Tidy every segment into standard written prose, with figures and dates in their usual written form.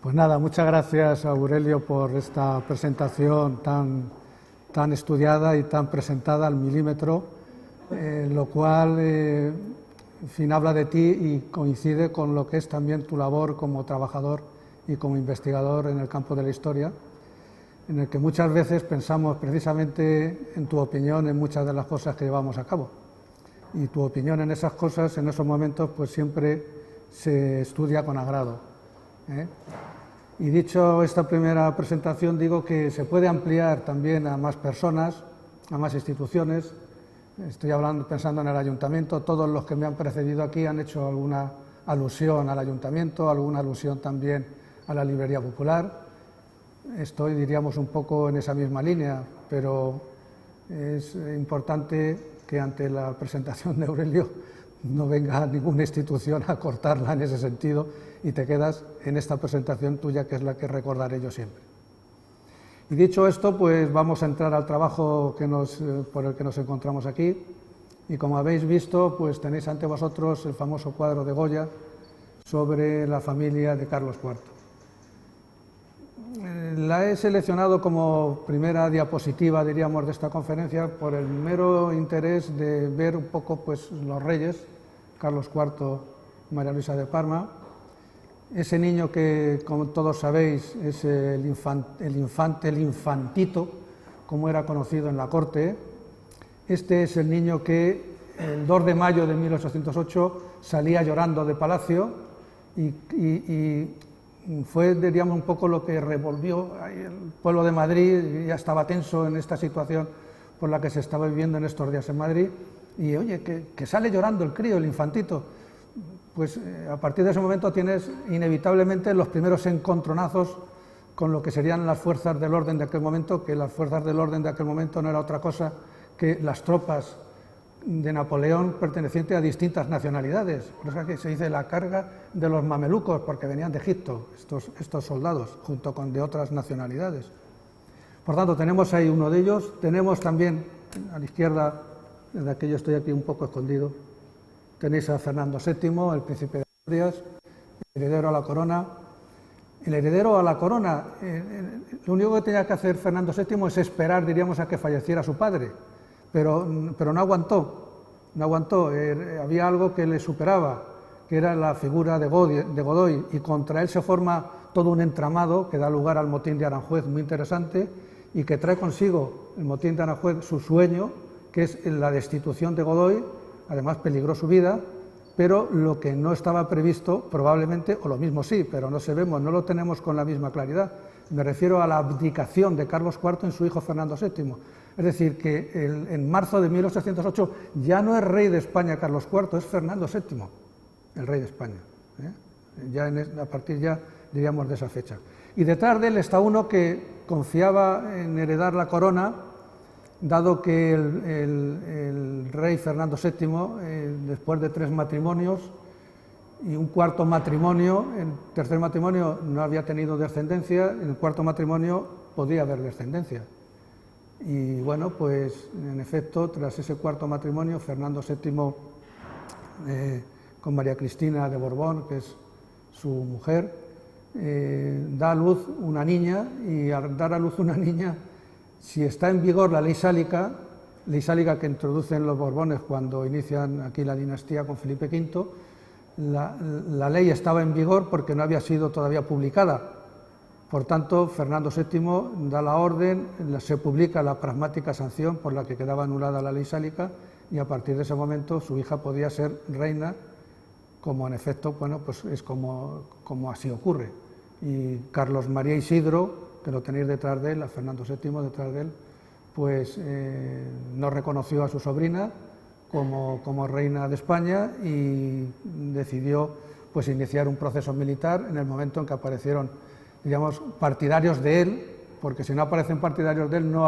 Pues nada, muchas gracias a Aurelio por esta presentación tan estudiada y tan presentada al milímetro, lo cual en fin, habla de ti y coincide con lo que es también tu labor como trabajador y como investigador en el campo de la historia, en el que muchas veces pensamos precisamente en tu opinión en muchas de las cosas que llevamos a cabo. Y tu opinión en esas cosas, en esos momentos, pues siempre se estudia con agrado, ¿eh? Y dicho esta primera presentación, digo que se puede ampliar también a más personas, a más instituciones. Estoy pensando en el ayuntamiento. Todos los que me han precedido aquí han hecho alguna alusión al ayuntamiento, alguna alusión también a la librería popular. Estoy, diríamos, un poco en esa misma línea, pero es importante que ante la presentación de Aurelio no venga ninguna institución a cortarla en ese sentido y te quedas en esta presentación tuya, que es la que recordaré yo siempre. Y dicho esto, pues vamos a entrar al trabajo por el que nos encontramos aquí. Y como habéis visto, pues tenéis ante vosotros el famoso cuadro de Goya sobre la familia de Carlos IV. La he seleccionado como primera diapositiva, diríamos, de esta conferencia por el mero interés de ver un poco pues, los reyes, Carlos IV, María Luisa de Parma. Ese niño que, como todos sabéis, es el infantito, como era conocido en la corte. Este es el niño que el 2 de mayo de 1808 salía llorando de palacio y fue, diríamos, un poco lo que revolvió el pueblo de Madrid. Ya estaba tenso en esta situación por la que se estaba viviendo en estos días en Madrid. Y oye, que sale llorando el crío, el infantito. Pues a partir de ese momento tienes inevitablemente los primeros encontronazos con lo que serían las fuerzas del orden de aquel momento, que las fuerzas del orden de aquel momento no era otra cosa que las tropas de Napoleón pertenecientes a distintas nacionalidades. Por eso que se dice la carga de los mamelucos, porque venían de Egipto estos soldados, junto con de otras nacionalidades. Por tanto, tenemos ahí uno de ellos. Tenemos también a la izquierda, desde aquí yo estoy aquí un poco escondido, tenéis a Fernando VII, el príncipe de Asturias, el heredero a la corona. El heredero a la corona, lo único que tenía que hacer Fernando VII es esperar, diríamos, a que falleciera su padre, pero no aguantó, había algo que le superaba, que era la figura de Godoy, y contra él se forma todo un entramado que da lugar al motín de Aranjuez, muy interesante, y que trae consigo el motín de Aranjuez su sueño, que es la destitución de Godoy. Además peligró su vida, pero lo que no estaba previsto probablemente, o lo mismo sí, pero no lo tenemos con la misma claridad. Me refiero a la abdicación de Carlos IV en su hijo Fernando VII. Es decir, que en marzo de 1808 ya no es rey de España Carlos IV, es Fernando VII, el rey de España, a partir ya, diríamos, de esa fecha. Y detrás de él está uno que confiaba en heredar la corona, dado que el rey Fernando VII, después de 3 matrimonios y un cuarto matrimonio, el tercer matrimonio no había tenido descendencia, en el cuarto matrimonio podía haber descendencia. Y bueno, pues en efecto, tras ese cuarto matrimonio, Fernando VII, con María Cristina de Borbón, que es su mujer, da a luz una niña, y al dar a luz una niña, si está en vigor la ley sálica que introducen los Borbones cuando inician aquí la dinastía con Felipe V, la ley estaba en vigor porque no había sido todavía publicada. Por tanto, Fernando VII da la orden, se publica la pragmática sanción por la que quedaba anulada la ley sálica, y a partir de ese momento su hija podía ser reina, como en efecto, bueno, pues es como así ocurre. Y Carlos María Isidro, que lo tenéis detrás de él, a Fernando VII detrás de él, pues no reconoció a su sobrina como reina de España y decidió pues iniciar un proceso militar en el momento en que aparecieron, digamos, partidarios de él, porque si no aparecen partidarios de él no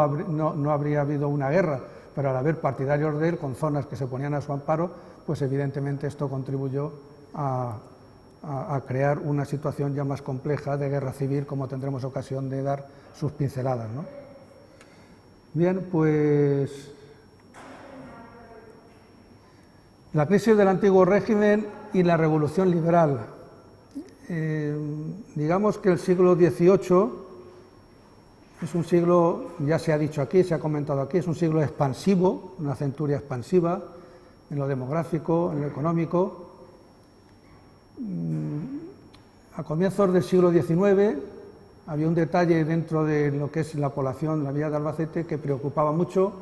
habría habido una guerra, pero al haber partidarios de él con zonas que se ponían a su amparo, pues evidentemente esto contribuyó a crear una situación ya más compleja de guerra civil, como tendremos ocasión de dar sus pinceladas, ¿no? Bien, pues la crisis del antiguo régimen y la revolución liberal. digamos que el siglo XVIII es un siglo, ya se ha dicho aquí, se ha comentado aquí, es un siglo expansivo, una centuria expansiva en lo demográfico, en lo económico. A comienzos del siglo XIX había un detalle dentro de lo que es la población, la villa de Albacete, que preocupaba mucho,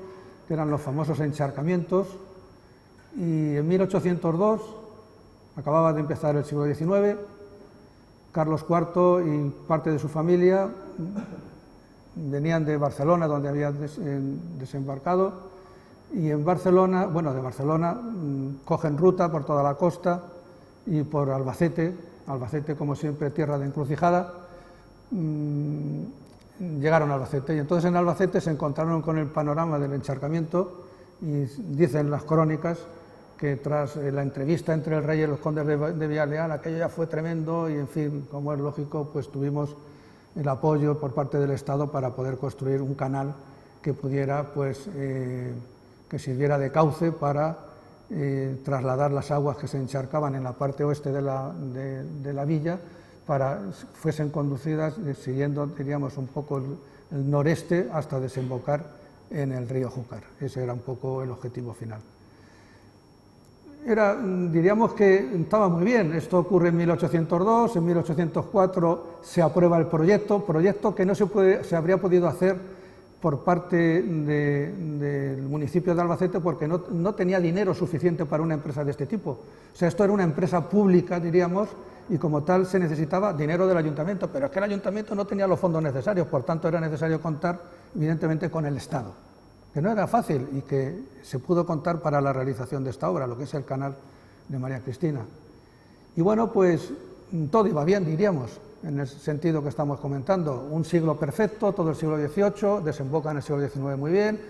que eran los famosos encharcamientos, y en 1802, acababa de empezar el siglo XIX, Carlos IV y parte de su familia venían de Barcelona, donde había desembarcado, y en Barcelona, bueno, de Barcelona cogen ruta por toda la costa y por Albacete, Albacete como siempre tierra de encrucijada, llegaron a Albacete, y entonces en Albacete se encontraron con el panorama del encharcamiento, y dicen las crónicas que tras la entrevista entre el rey y los condes de Villarreal, aquello ya fue tremendo, y en fin, como es lógico, pues tuvimos el apoyo por parte del Estado para poder construir un canal que pudiera, pues, que sirviera de cauce para trasladar las aguas que se encharcaban en la parte oeste de la villa, para fuesen conducidas siguiendo, diríamos, un poco el noreste hasta desembocar en el río Júcar. Ese era un poco el objetivo final. Diríamos que estaba muy bien. Esto ocurre en 1802, en 1804 se aprueba el proyecto que no se habría podido hacer por parte del municipio de Albacete porque no tenía dinero suficiente para una empresa de este tipo. O sea, esto era una empresa pública, diríamos, y como tal se necesitaba dinero del ayuntamiento, pero es que el ayuntamiento no tenía los fondos necesarios, por tanto era necesario contar, evidentemente, con el Estado, que no era fácil y que se pudo contar para la realización de esta obra, lo que es el canal de María Cristina. Y bueno, pues todo iba bien, diríamos, en el sentido que estamos comentando, un siglo perfecto, todo el siglo XVIII, desemboca en el siglo XIX muy bien,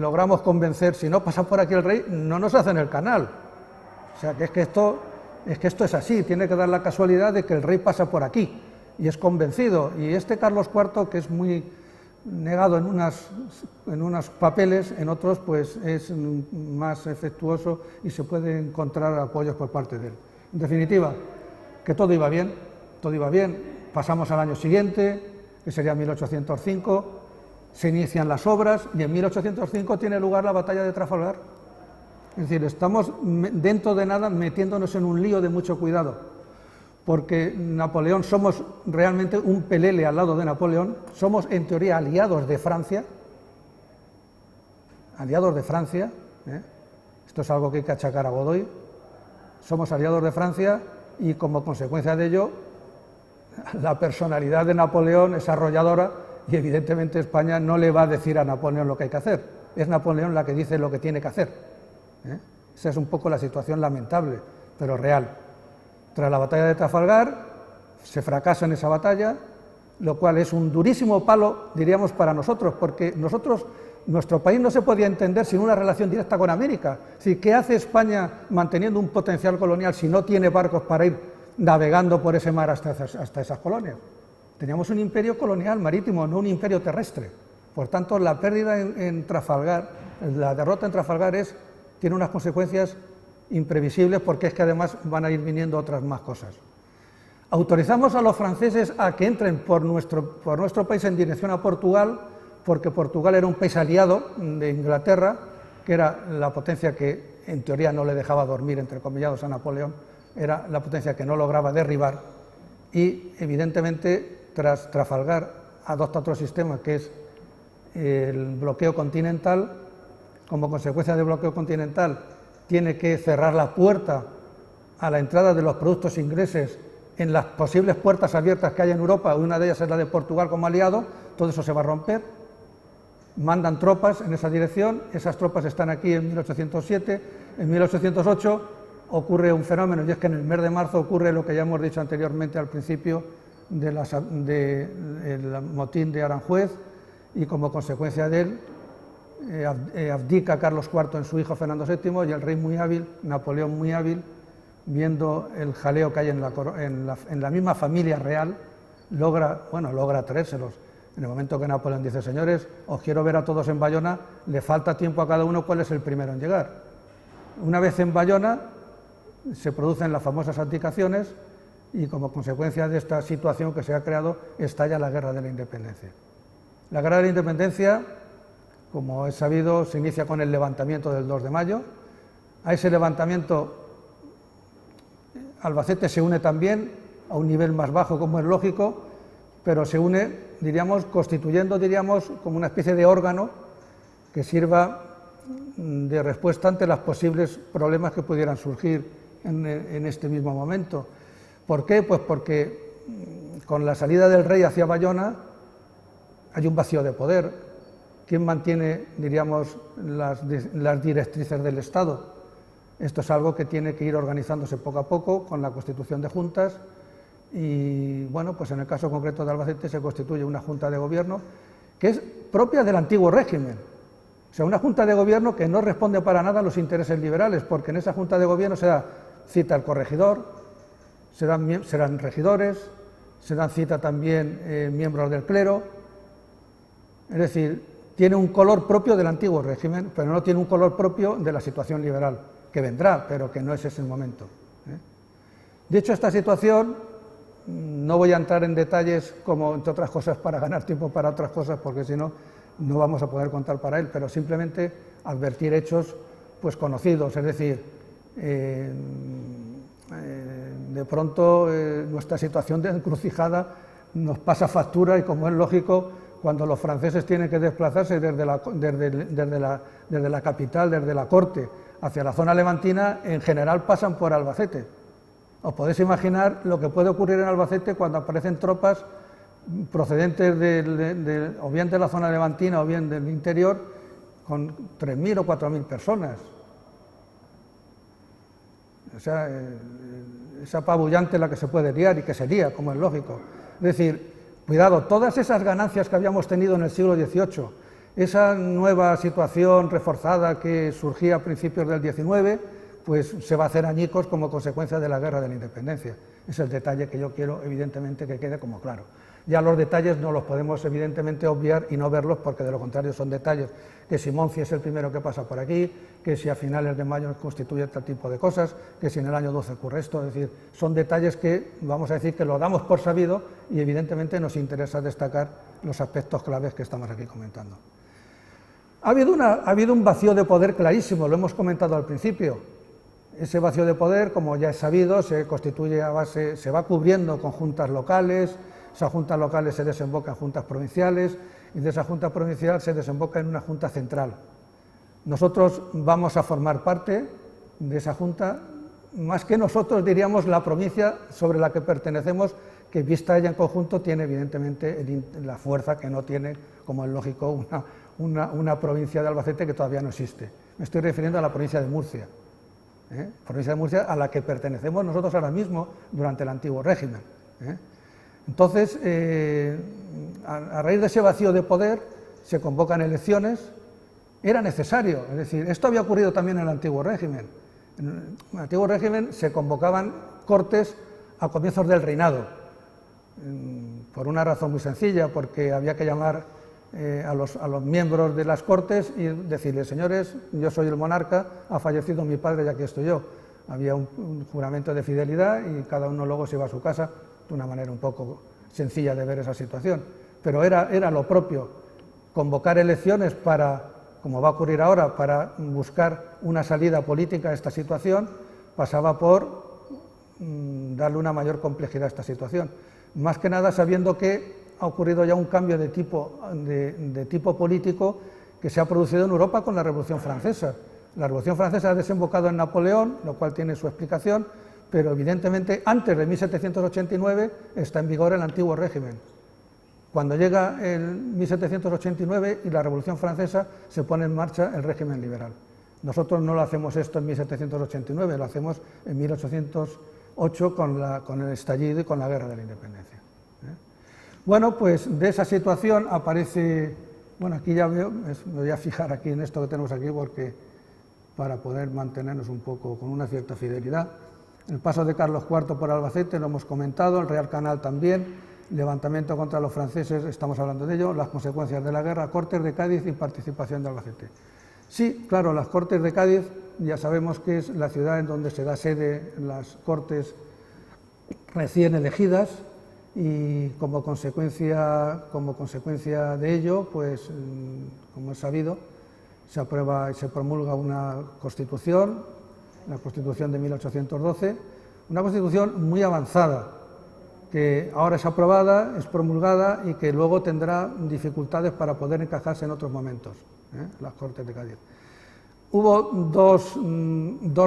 logramos convencer, si no pasa por aquí el rey, no nos hacen el canal. O sea, que esto es así, tiene que dar la casualidad de que el rey pasa por aquí, y es convencido, y este Carlos IV, que es muy negado en unos papeles, en otros pues es más efectuoso y se puede encontrar apoyos por parte de él. En definitiva, que todo iba bien, pasamos al año siguiente, que sería 1805, se inician las obras y en 1805 tiene lugar la batalla de Trafalgar. Es decir, estamos dentro de nada metiéndonos en un lío de mucho cuidado, porque Napoleón, somos realmente un pelele al lado de Napoleón, somos en teoría aliados de Francia, esto es algo que hay que achacar a Godoy, somos aliados de Francia y como consecuencia de ello la personalidad de Napoleón es arrolladora y evidentemente España no le va a decir a Napoleón lo que hay que hacer, es Napoleón la que dice lo que tiene que hacer. Esa es un poco la situación lamentable, pero real. Tras la batalla de Trafalgar, se fracasa en esa batalla, lo cual es un durísimo palo, diríamos, para nosotros, porque nuestro país no se podía entender sin una relación directa con América. Es decir, ¿qué hace España manteniendo un potencial colonial si no tiene barcos para ir navegando por ese mar hasta esas colonias? Teníamos un imperio colonial marítimo, no un imperio terrestre. Por tanto, la pérdida en Trafalgar, la derrota en Trafalgar tiene unas consecuencias imprevisibles porque es que además van a ir viniendo otras más cosas. Autorizamos a los franceses a que entren por nuestro país en dirección a Portugal, porque Portugal era un país aliado de Inglaterra, que era la potencia que en teoría no le dejaba dormir, entre comillados, a Napoleón, era la potencia que no lograba derribar, y evidentemente tras Trafalgar adopta otro sistema que es el bloqueo continental. Como consecuencia del bloqueo continental tiene que cerrar la puerta a la entrada de los productos ingleses en las posibles puertas abiertas que hay en Europa, una de ellas es la de Portugal como aliado, todo eso se va a romper, mandan tropas en esa dirección, esas tropas están aquí en 1807, en 1808 ocurre un fenómeno, y es que en el mes de marzo ocurre lo que ya hemos dicho anteriormente al principio del motín de Aranjuez, y como consecuencia de él abdica Carlos IV en su hijo Fernando VII, y el rey muy hábil, Napoleón muy hábil, viendo el jaleo que hay en la misma familia real, logra traérselos. En el momento que Napoleón dice: señores, os quiero ver a todos en Bayona, le falta tiempo a cada uno, ¿cuál es el primero en llegar? Una vez en Bayona se producen las famosas abdicaciones, y como consecuencia de esta situación que se ha creado estalla la Guerra de la Independencia. La Guerra de la Independencia, como es sabido, se inicia con el levantamiento del 2 de mayo. A ese levantamiento Albacete se une también a un nivel más bajo, como es lógico, pero se une, diríamos, constituyendo, diríamos, como una especie de órgano que sirva de respuesta ante los posibles problemas que pudieran surgir en este mismo momento. ¿Por qué? Pues porque con la salida del rey hacia Bayona hay un vacío de poder. ¿Quién mantiene, diríamos, las directrices del Estado? Esto es algo que tiene que ir organizándose poco a poco con la constitución de juntas y, bueno, pues en el caso concreto de Albacete se constituye una junta de gobierno que es propia del antiguo régimen. O sea, una junta de gobierno que no responde para nada a los intereses liberales, porque en esa junta de gobierno se da cita al corregidor, serán regidores, se dan cita también miembros del clero, es decir, tiene un color propio del antiguo régimen, pero no tiene un color propio de la situación liberal, que vendrá, pero que no es ese el momento. Dicho esta situación, no voy a entrar en detalles, como entre otras cosas, para ganar tiempo para otras cosas, porque si no, no vamos a poder contar para él, pero simplemente advertir hechos pues conocidos, es decir, de pronto nuestra situación de encrucijada nos pasa factura y, como es lógico, cuando los franceses tienen que desplazarse desde la capital, desde la corte, hacia la zona levantina, en general pasan por Albacete. Os podéis imaginar lo que puede ocurrir en Albacete cuando aparecen tropas procedentes o bien de la zona levantina o bien del interior, con 3.000 o 4.000 personas. O sea, es apabullante la que se puede liar y que se lía, como es lógico. Es decir, cuidado, todas esas ganancias que habíamos tenido en el siglo XVIII, esa nueva situación reforzada que surgía a principios del XIX, pues se va a hacer añicos como consecuencia de la Guerra de la Independencia. Es el detalle que yo quiero, evidentemente, que quede como claro. Ya los detalles no los podemos, evidentemente, obviar y no verlos, porque de lo contrario son detalles. Que si Monci es el primero que pasa por aquí, que si a finales de mayo constituye tal tipo de cosas, que si en el año 12 ocurre esto, es decir, son detalles que vamos a decir que lo damos por sabido y evidentemente nos interesa destacar los aspectos claves que estamos aquí comentando. Ha habido un vacío de poder clarísimo, lo hemos comentado al principio. Ese vacío de poder, como ya es sabido, se constituye a base, se va cubriendo con juntas locales, esas juntas locales se desembocan en juntas provinciales y de esa junta provincial se desemboca en una junta central. Nosotros vamos a formar parte de esa junta, más que nosotros diríamos la provincia sobre la que pertenecemos, que vista ella en conjunto tiene evidentemente la fuerza que no tiene, como es lógico, una provincia de Albacete que todavía no existe. Me estoy refiriendo a la provincia de Murcia. Provincia de Murcia a la que pertenecemos nosotros ahora mismo durante el antiguo régimen. Entonces, a raíz de ese vacío de poder se convocan elecciones, era necesario, es decir, esto había ocurrido también en el antiguo régimen. En el antiguo régimen se convocaban cortes a comienzos del reinado, por una razón muy sencilla, porque había que llamar a los miembros de las cortes y decirles: señores, yo soy el monarca, ha fallecido mi padre y aquí estoy yo. Había un juramento de fidelidad y cada uno luego se iba a su casa, de una manera un poco sencilla de ver esa situación. Pero era lo propio, convocar elecciones para, como va a ocurrir ahora, para buscar una salida política a esta situación, pasaba por darle una mayor complejidad a esta situación. Más que nada sabiendo que ha ocurrido ya un cambio de tipo político que se ha producido en Europa con la Revolución Francesa. La Revolución Francesa ha desembocado en Napoleón, lo cual tiene su explicación, pero evidentemente antes de 1789 está en vigor el antiguo régimen. Cuando llega el 1789 y la Revolución Francesa, se pone en marcha el régimen liberal. Nosotros no lo hacemos esto en 1789, lo hacemos en 1808 con el estallido y con la Guerra de la Independencia. Bueno, pues de esa situación aparece, bueno, aquí ya veo, me voy a fijar aquí en esto que tenemos aquí porque para poder mantenernos un poco con una cierta fidelidad. El paso de Carlos IV por Albacete lo hemos comentado, el Real Canal también, levantamiento contra los franceses, estamos hablando de ello, las consecuencias de la guerra, Cortes de Cádiz y participación de Albacete. Sí, claro, las Cortes de Cádiz ya sabemos que es la ciudad en donde se da sede las Cortes recién elegidas, y como consecuencia de ello, pues, como es sabido, se aprueba y se promulga una Constitución, la Constitución de 1812, una Constitución muy avanzada, que ahora es aprobada, es promulgada y que luego tendrá dificultades para poder encajarse en otros momentos, las Cortes de Cádiz. Hubo dos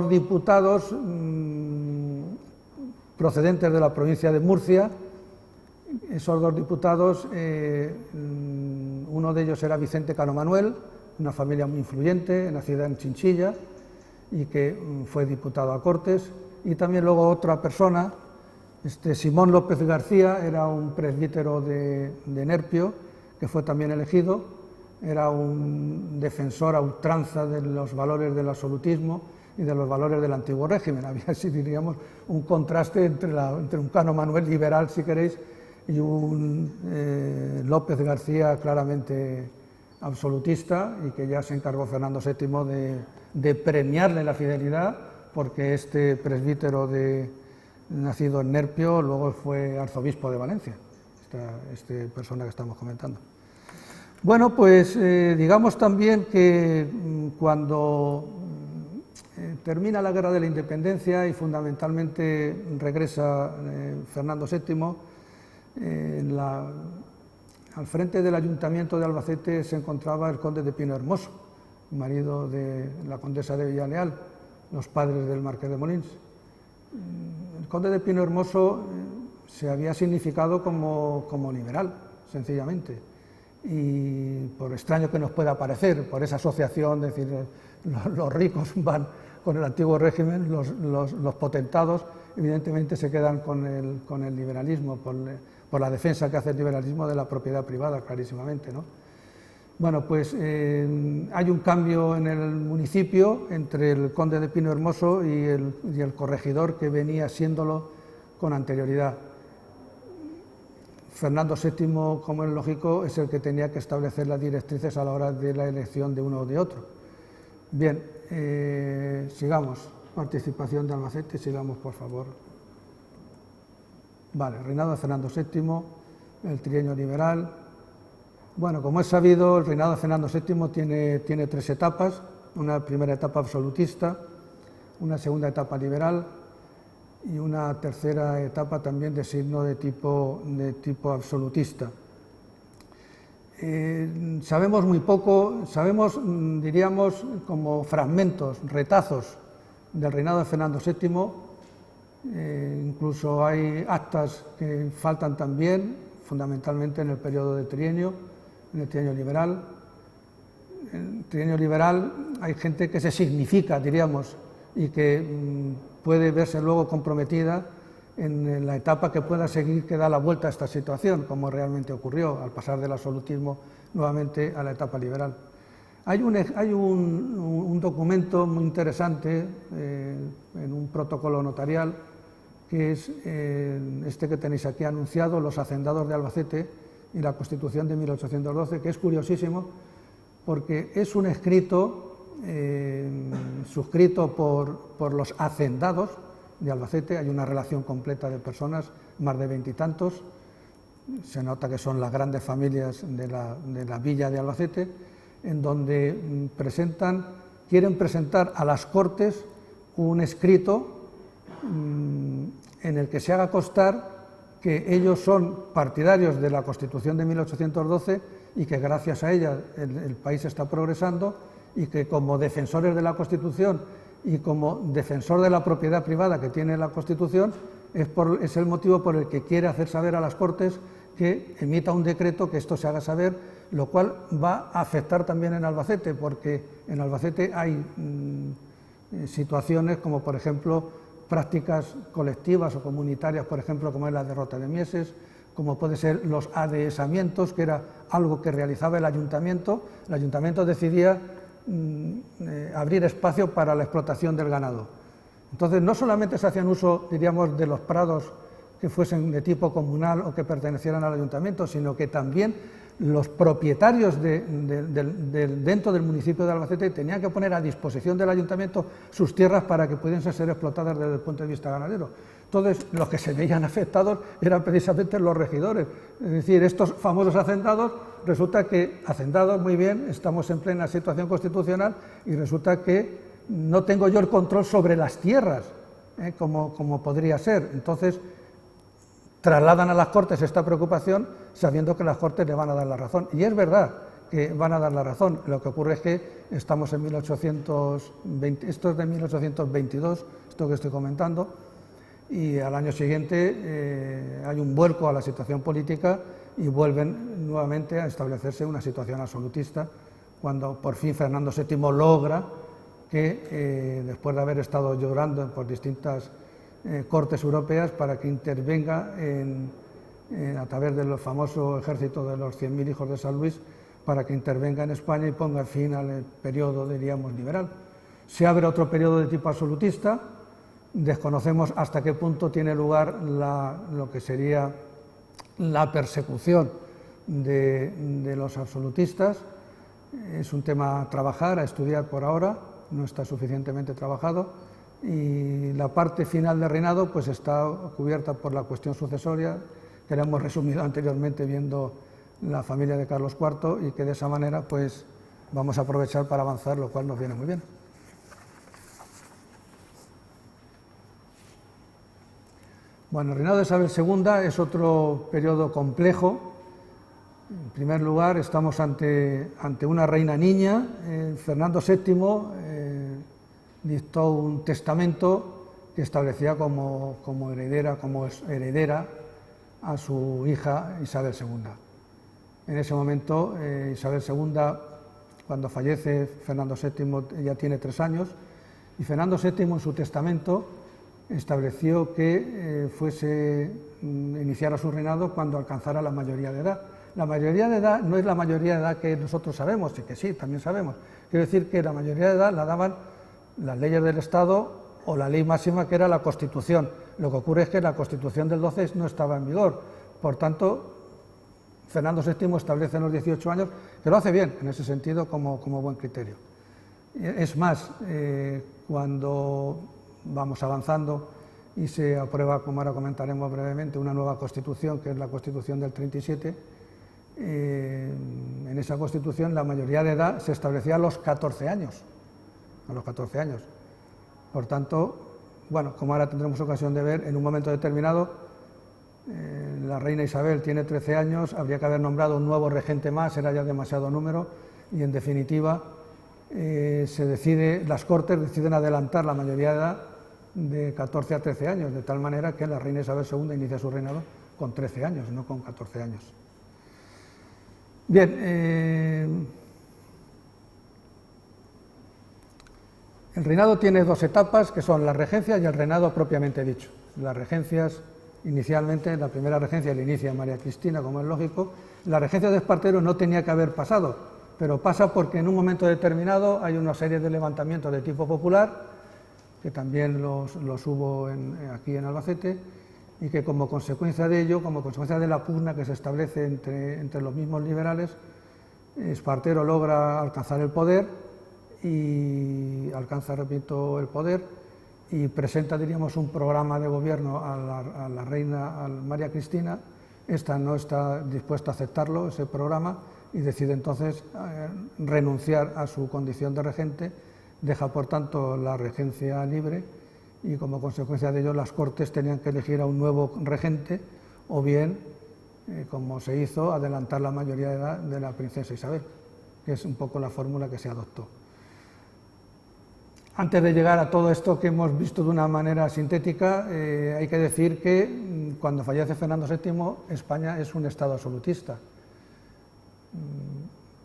diputados procedentes de la provincia de Murcia. Esos dos diputados, uno de ellos era Vicente Cano Manuel, una familia muy influyente, nacida en Chinchilla, y que fue diputado a Cortes, y también luego otra persona, Simón López García, era un presbítero de Nerpio, que fue también elegido, era un defensor a ultranza de los valores del absolutismo y de los valores del antiguo régimen. Había, así diríamos, un contraste entre un Cano Manuel liberal, si queréis, y un López García claramente absolutista, y que ya se encargó Fernando VII de premiarle la fidelidad, porque este presbítero nacido en Nerpio luego fue arzobispo de Valencia, esta persona que estamos comentando. Bueno, pues digamos también que cuando termina la Guerra de la Independencia y fundamentalmente regresa Fernando VII, al frente del Ayuntamiento de Albacete se encontraba el conde de Pino Hermoso, marido de la condesa de Villaleal, los padres del marqués de Molins. El conde de Pino Hermoso se había significado como liberal, sencillamente, y por extraño que nos pueda parecer, por esa asociación, es decir, los ricos van con el antiguo régimen, los potentados evidentemente se quedan con el liberalismo, por la defensa que hace el liberalismo de la propiedad privada, clarísimamente, ¿no? Bueno, pues hay un cambio en el municipio entre el conde de Pino Hermoso y el corregidor que venía siéndolo con anterioridad. Fernando VII, como es lógico, es el que tenía que establecer las directrices a la hora de la elección de uno o de otro. Bien, sigamos. Participación de Albacete, sigamos, por favor. Vale, reinado de Fernando VII, el trienio liberal. Bueno, como es sabido, el reinado de Fernando VII tiene tres etapas: una primera etapa absolutista, una segunda etapa liberal y una tercera etapa también de signo de tipo absolutista. Sabemos muy poco, sabemos, diríamos, como fragmentos, retazos del reinado de Fernando VII, incluso hay actas que faltan también, fundamentalmente en el periodo de trienio, en el trienio liberal. En el trienio liberal hay gente que se significa, diríamos, y que puede verse luego comprometida en la etapa que pueda seguir, que da la vuelta a esta situación, como realmente ocurrió al pasar del absolutismo nuevamente a la etapa liberal. Hay un documento muy interesante en un protocolo notarial, que es este que tenéis aquí anunciado, Los Hacendados de Albacete y la Constitución de 1812, que es curiosísimo porque es un escrito suscrito por los hacendados de Albacete. Hay una relación completa de personas, más de 20 y tantos, se nota que son las grandes familias de la villa de Albacete, en donde quieren presentar a las Cortes un escrito en el que se haga constar que ellos son partidarios de la Constitución de 1812 y que gracias a ella el país está progresando, y que como defensores de la Constitución y como defensor de la propiedad privada que tiene la Constitución, es el motivo por el que quiere hacer saber a las Cortes que emita un decreto, que esto se haga saber, lo cual va a afectar también en Albacete, porque en Albacete hay situaciones como, por ejemplo, prácticas colectivas o comunitarias, por ejemplo, como es la derrota de Mieses, como puede ser los adhesamientos, que era algo que realizaba el ayuntamiento. El ayuntamiento decidía abrir espacio para la explotación del ganado. Entonces, no solamente se hacían uso, diríamos, de los prados que fuesen de tipo comunal o que pertenecieran al ayuntamiento, sino que también los propietarios dentro del municipio de Albacete tenían que poner a disposición del ayuntamiento sus tierras para que pudiesen ser explotadas desde el punto de vista ganadero. Entonces, los que se veían afectados eran precisamente los regidores. Es decir, estos famosos hacendados, resulta que, hacendados, muy bien, estamos en plena situación constitucional y resulta que no tengo yo el control sobre las tierras, como podría ser. Entonces, trasladan a las Cortes esta preocupación sabiendo que las Cortes le van a dar la razón. Y es verdad que van a dar la razón. Lo que ocurre es que estamos en 1820, esto es de 1822, esto que estoy comentando, y al año siguiente hay un vuelco a la situación política y vuelven nuevamente a establecerse una situación absolutista, cuando por fin Fernando VII logra que, después de haber estado llorando por distintas cortes europeas, para que intervenga a través del famoso ejército de los 100.000 hijos de San Luis, para que intervenga en España y ponga fin al periodo, diríamos, liberal. Se abre otro periodo de tipo absolutista. Desconocemos hasta qué punto tiene lugar lo que sería la persecución de los absolutistas. Es un tema a trabajar, a estudiar por ahora, no está suficientemente trabajado, y la parte final del reinado pues está cubierta por la cuestión sucesoria, que la hemos resumido anteriormente viendo la familia de Carlos IV, y que de esa manera pues vamos a aprovechar para avanzar, lo cual nos viene muy bien. Bueno, el reinado de Isabel II es otro periodo complejo. En primer lugar, estamos ante una reina niña. Fernando VII dictó un testamento que establecía como heredera a su hija Isabel II. En ese momento, Isabel II, cuando fallece Fernando VII, ya tiene 3 años, y Fernando VII en su testamento estableció que iniciara su reinado cuando alcanzara la mayoría de edad. La mayoría de edad no es la mayoría de edad que nosotros sabemos, y que sí, también sabemos. Quiero decir que la mayoría de edad la daban las leyes del Estado o la ley máxima, que era la Constitución. Lo que ocurre es que la Constitución del 12 no estaba en vigor. Por tanto, Fernando VII establece en los 18 años, que lo hace bien, en ese sentido, como buen criterio. Es más, cuando vamos avanzando y se aprueba, como ahora comentaremos brevemente, una nueva Constitución, que es la Constitución del 37, en esa Constitución la mayoría de edad se establecía a los 14 años. Por tanto, bueno, como ahora tendremos ocasión de ver, en un momento determinado, la reina Isabel tiene 13 años, habría que haber nombrado un nuevo regente más, era ya demasiado número, y en definitiva las Cortes deciden adelantar la mayoría de edad de 14 a 13 años, de tal manera que la reina Isabel II inicia su reinado con 13 años, no con 14 años. Bien, el reinado tiene 2 etapas, que son la regencia y el reinado propiamente dicho. Las regencias, inicialmente, la primera regencia la inicia María Cristina, como es lógico. La regencia de Espartero no tenía que haber pasado, pero pasa porque en un momento determinado hay una serie de levantamientos de tipo popular, que también los hubo aquí en Albacete, y que como consecuencia de ello, como consecuencia de la pugna que se establece entre los mismos liberales, Espartero logra alcanzar el poder, y presenta, diríamos, un programa de gobierno a la reina, a María Cristina. Esta no está dispuesta a aceptarlo, ese programa, y decide entonces renunciar a su condición de regente. Deja, por tanto, la regencia libre, y como consecuencia de ello las Cortes tenían que elegir a un nuevo regente, o bien, como se hizo, adelantar la mayoría de edad de la princesa Isabel, que es un poco la fórmula que se adoptó. Antes de llegar a todo esto que hemos visto de una manera sintética, hay que decir que cuando fallece Fernando VII, España es un Estado absolutista.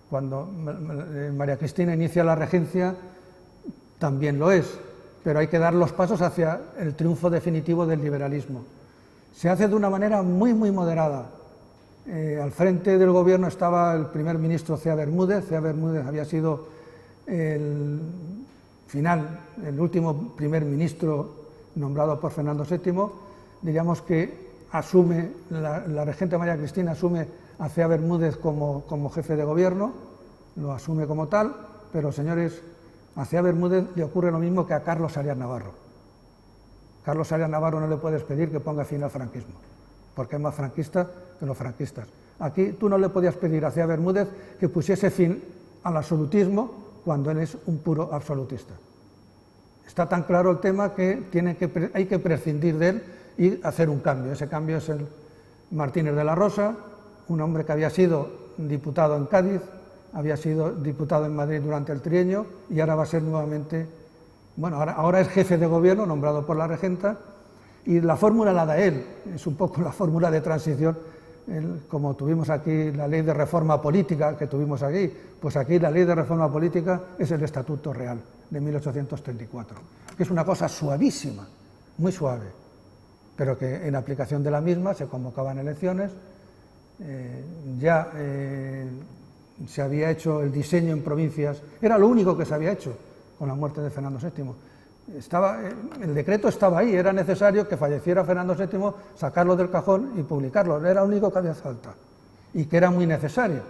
Cuando María Cristina inicia la regencia, también lo es, pero hay que dar los pasos hacia el triunfo definitivo del liberalismo. Se hace de una manera muy, muy moderada. Al frente del gobierno estaba el primer ministro Cea Bermúdez. Cea Bermúdez había sido el último primer ministro nombrado por Fernando VII. Diríamos que asume, la regente María Cristina asume a Cea Bermúdez como jefe de gobierno, lo asume como tal, pero señores, a Cea Bermúdez le ocurre lo mismo que a Carlos Arias Navarro. Carlos Arias Navarro no le puedes pedir que ponga fin al franquismo, porque es más franquista que los franquistas. Aquí tú no le podías pedir a Cea Bermúdez que pusiese fin al absolutismo cuando él es un puro absolutista. Está tan claro el tema que hay que prescindir de él y hacer un cambio. Ese cambio es el Martínez de la Rosa, un hombre que había sido diputado en Cádiz, había sido diputado en Madrid durante el trienio y ahora va a ser nuevamente, bueno, ahora es jefe de gobierno nombrado por la regenta, y la fórmula la da él, es un poco la fórmula de transición, como tuvimos aquí la ley de reforma política que tuvimos aquí, pues aquí la ley de reforma política es el Estatuto Real de 1834, que es una cosa suavísima, muy suave, pero que en aplicación de la misma se convocaban elecciones, se había hecho el diseño en provincias, era lo único que se había hecho con la muerte de Fernando VII. El decreto estaba ahí, era necesario que falleciera Fernando VII, sacarlo del cajón y publicarlo, era lo único que había falta y que era muy necesario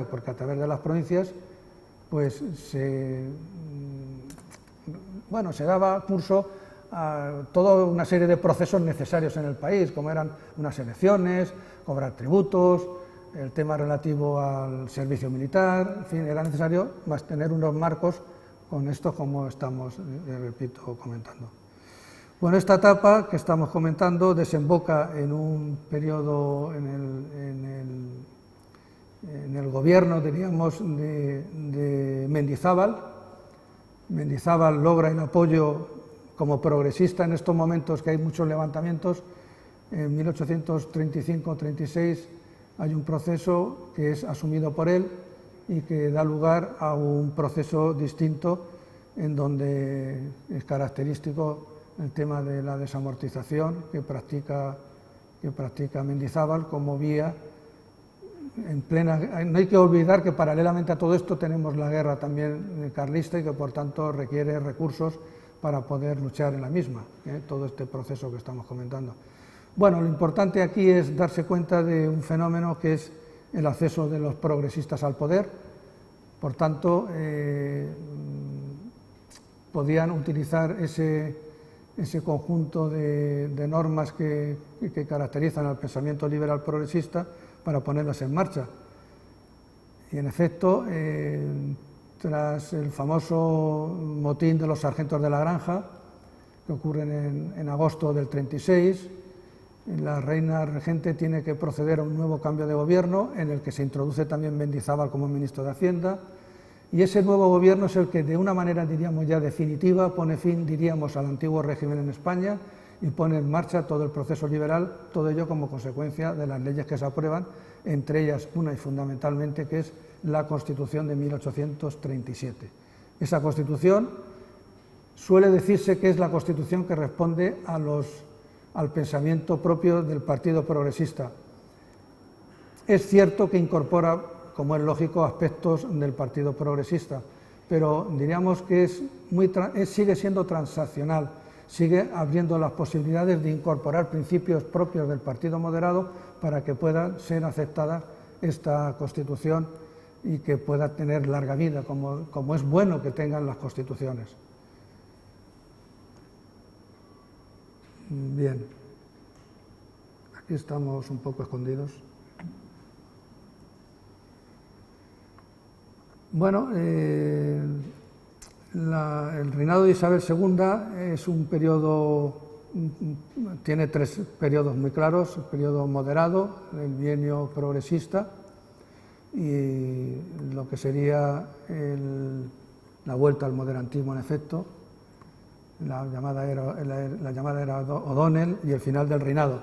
porque a través de las provincias pues se daba curso a toda una serie de procesos necesarios en el país, como eran unas elecciones, cobrar tributos, el tema relativo al servicio militar, en fin, era necesario tener unos marcos con esto como estamos, repito, comentando. Bueno, esta etapa que estamos comentando desemboca en un periodo en el gobierno, diríamos, de Mendizábal. Mendizábal logra el apoyo como progresista en estos momentos que hay muchos levantamientos. En 1835-36 hay un proceso que es asumido por él y que da lugar a un proceso distinto en donde es característico el tema de la desamortización que practica Mendizábal como vía en plena... No hay que olvidar que paralelamente a todo esto tenemos la guerra también carlista y que por tanto requiere recursos para poder luchar en la misma, todo este proceso que estamos comentando. Bueno, lo importante aquí es darse cuenta de un fenómeno que es el acceso de los progresistas al poder, por tanto, podían utilizar ese conjunto de normas que caracterizan al pensamiento liberal progresista para ponerlas en marcha. Y en efecto, tras el famoso motín de los sargentos de la Granja, que ocurre en agosto del 36, la reina regente tiene que proceder a un nuevo cambio de gobierno en el que se introduce también Mendizábal como ministro de Hacienda, y ese nuevo gobierno es el que de una manera, diríamos ya definitiva, pone fin, diríamos, al antiguo régimen en España y pone en marcha todo el proceso liberal, todo ello como consecuencia de las leyes que se aprueban, entre ellas una y fundamentalmente que es la Constitución de 1837. Esa Constitución suele decirse que es la Constitución que responde al pensamiento propio del Partido Progresista. Es cierto que incorpora, como es lógico, aspectos del Partido Progresista, pero diríamos que sigue siendo transaccional, sigue abriendo las posibilidades de incorporar principios propios del Partido Moderado para que pueda ser aceptada esta Constitución y que pueda tener larga vida, como es bueno que tengan las Constituciones. Bien, aquí estamos un poco escondidos. Bueno, el reinado de Isabel II es un periodo, tiene tres periodos muy claros: el periodo moderado, el bienio progresista y lo que sería la vuelta al moderantismo en efecto, la llamada era O'Donnell y el final del reinado.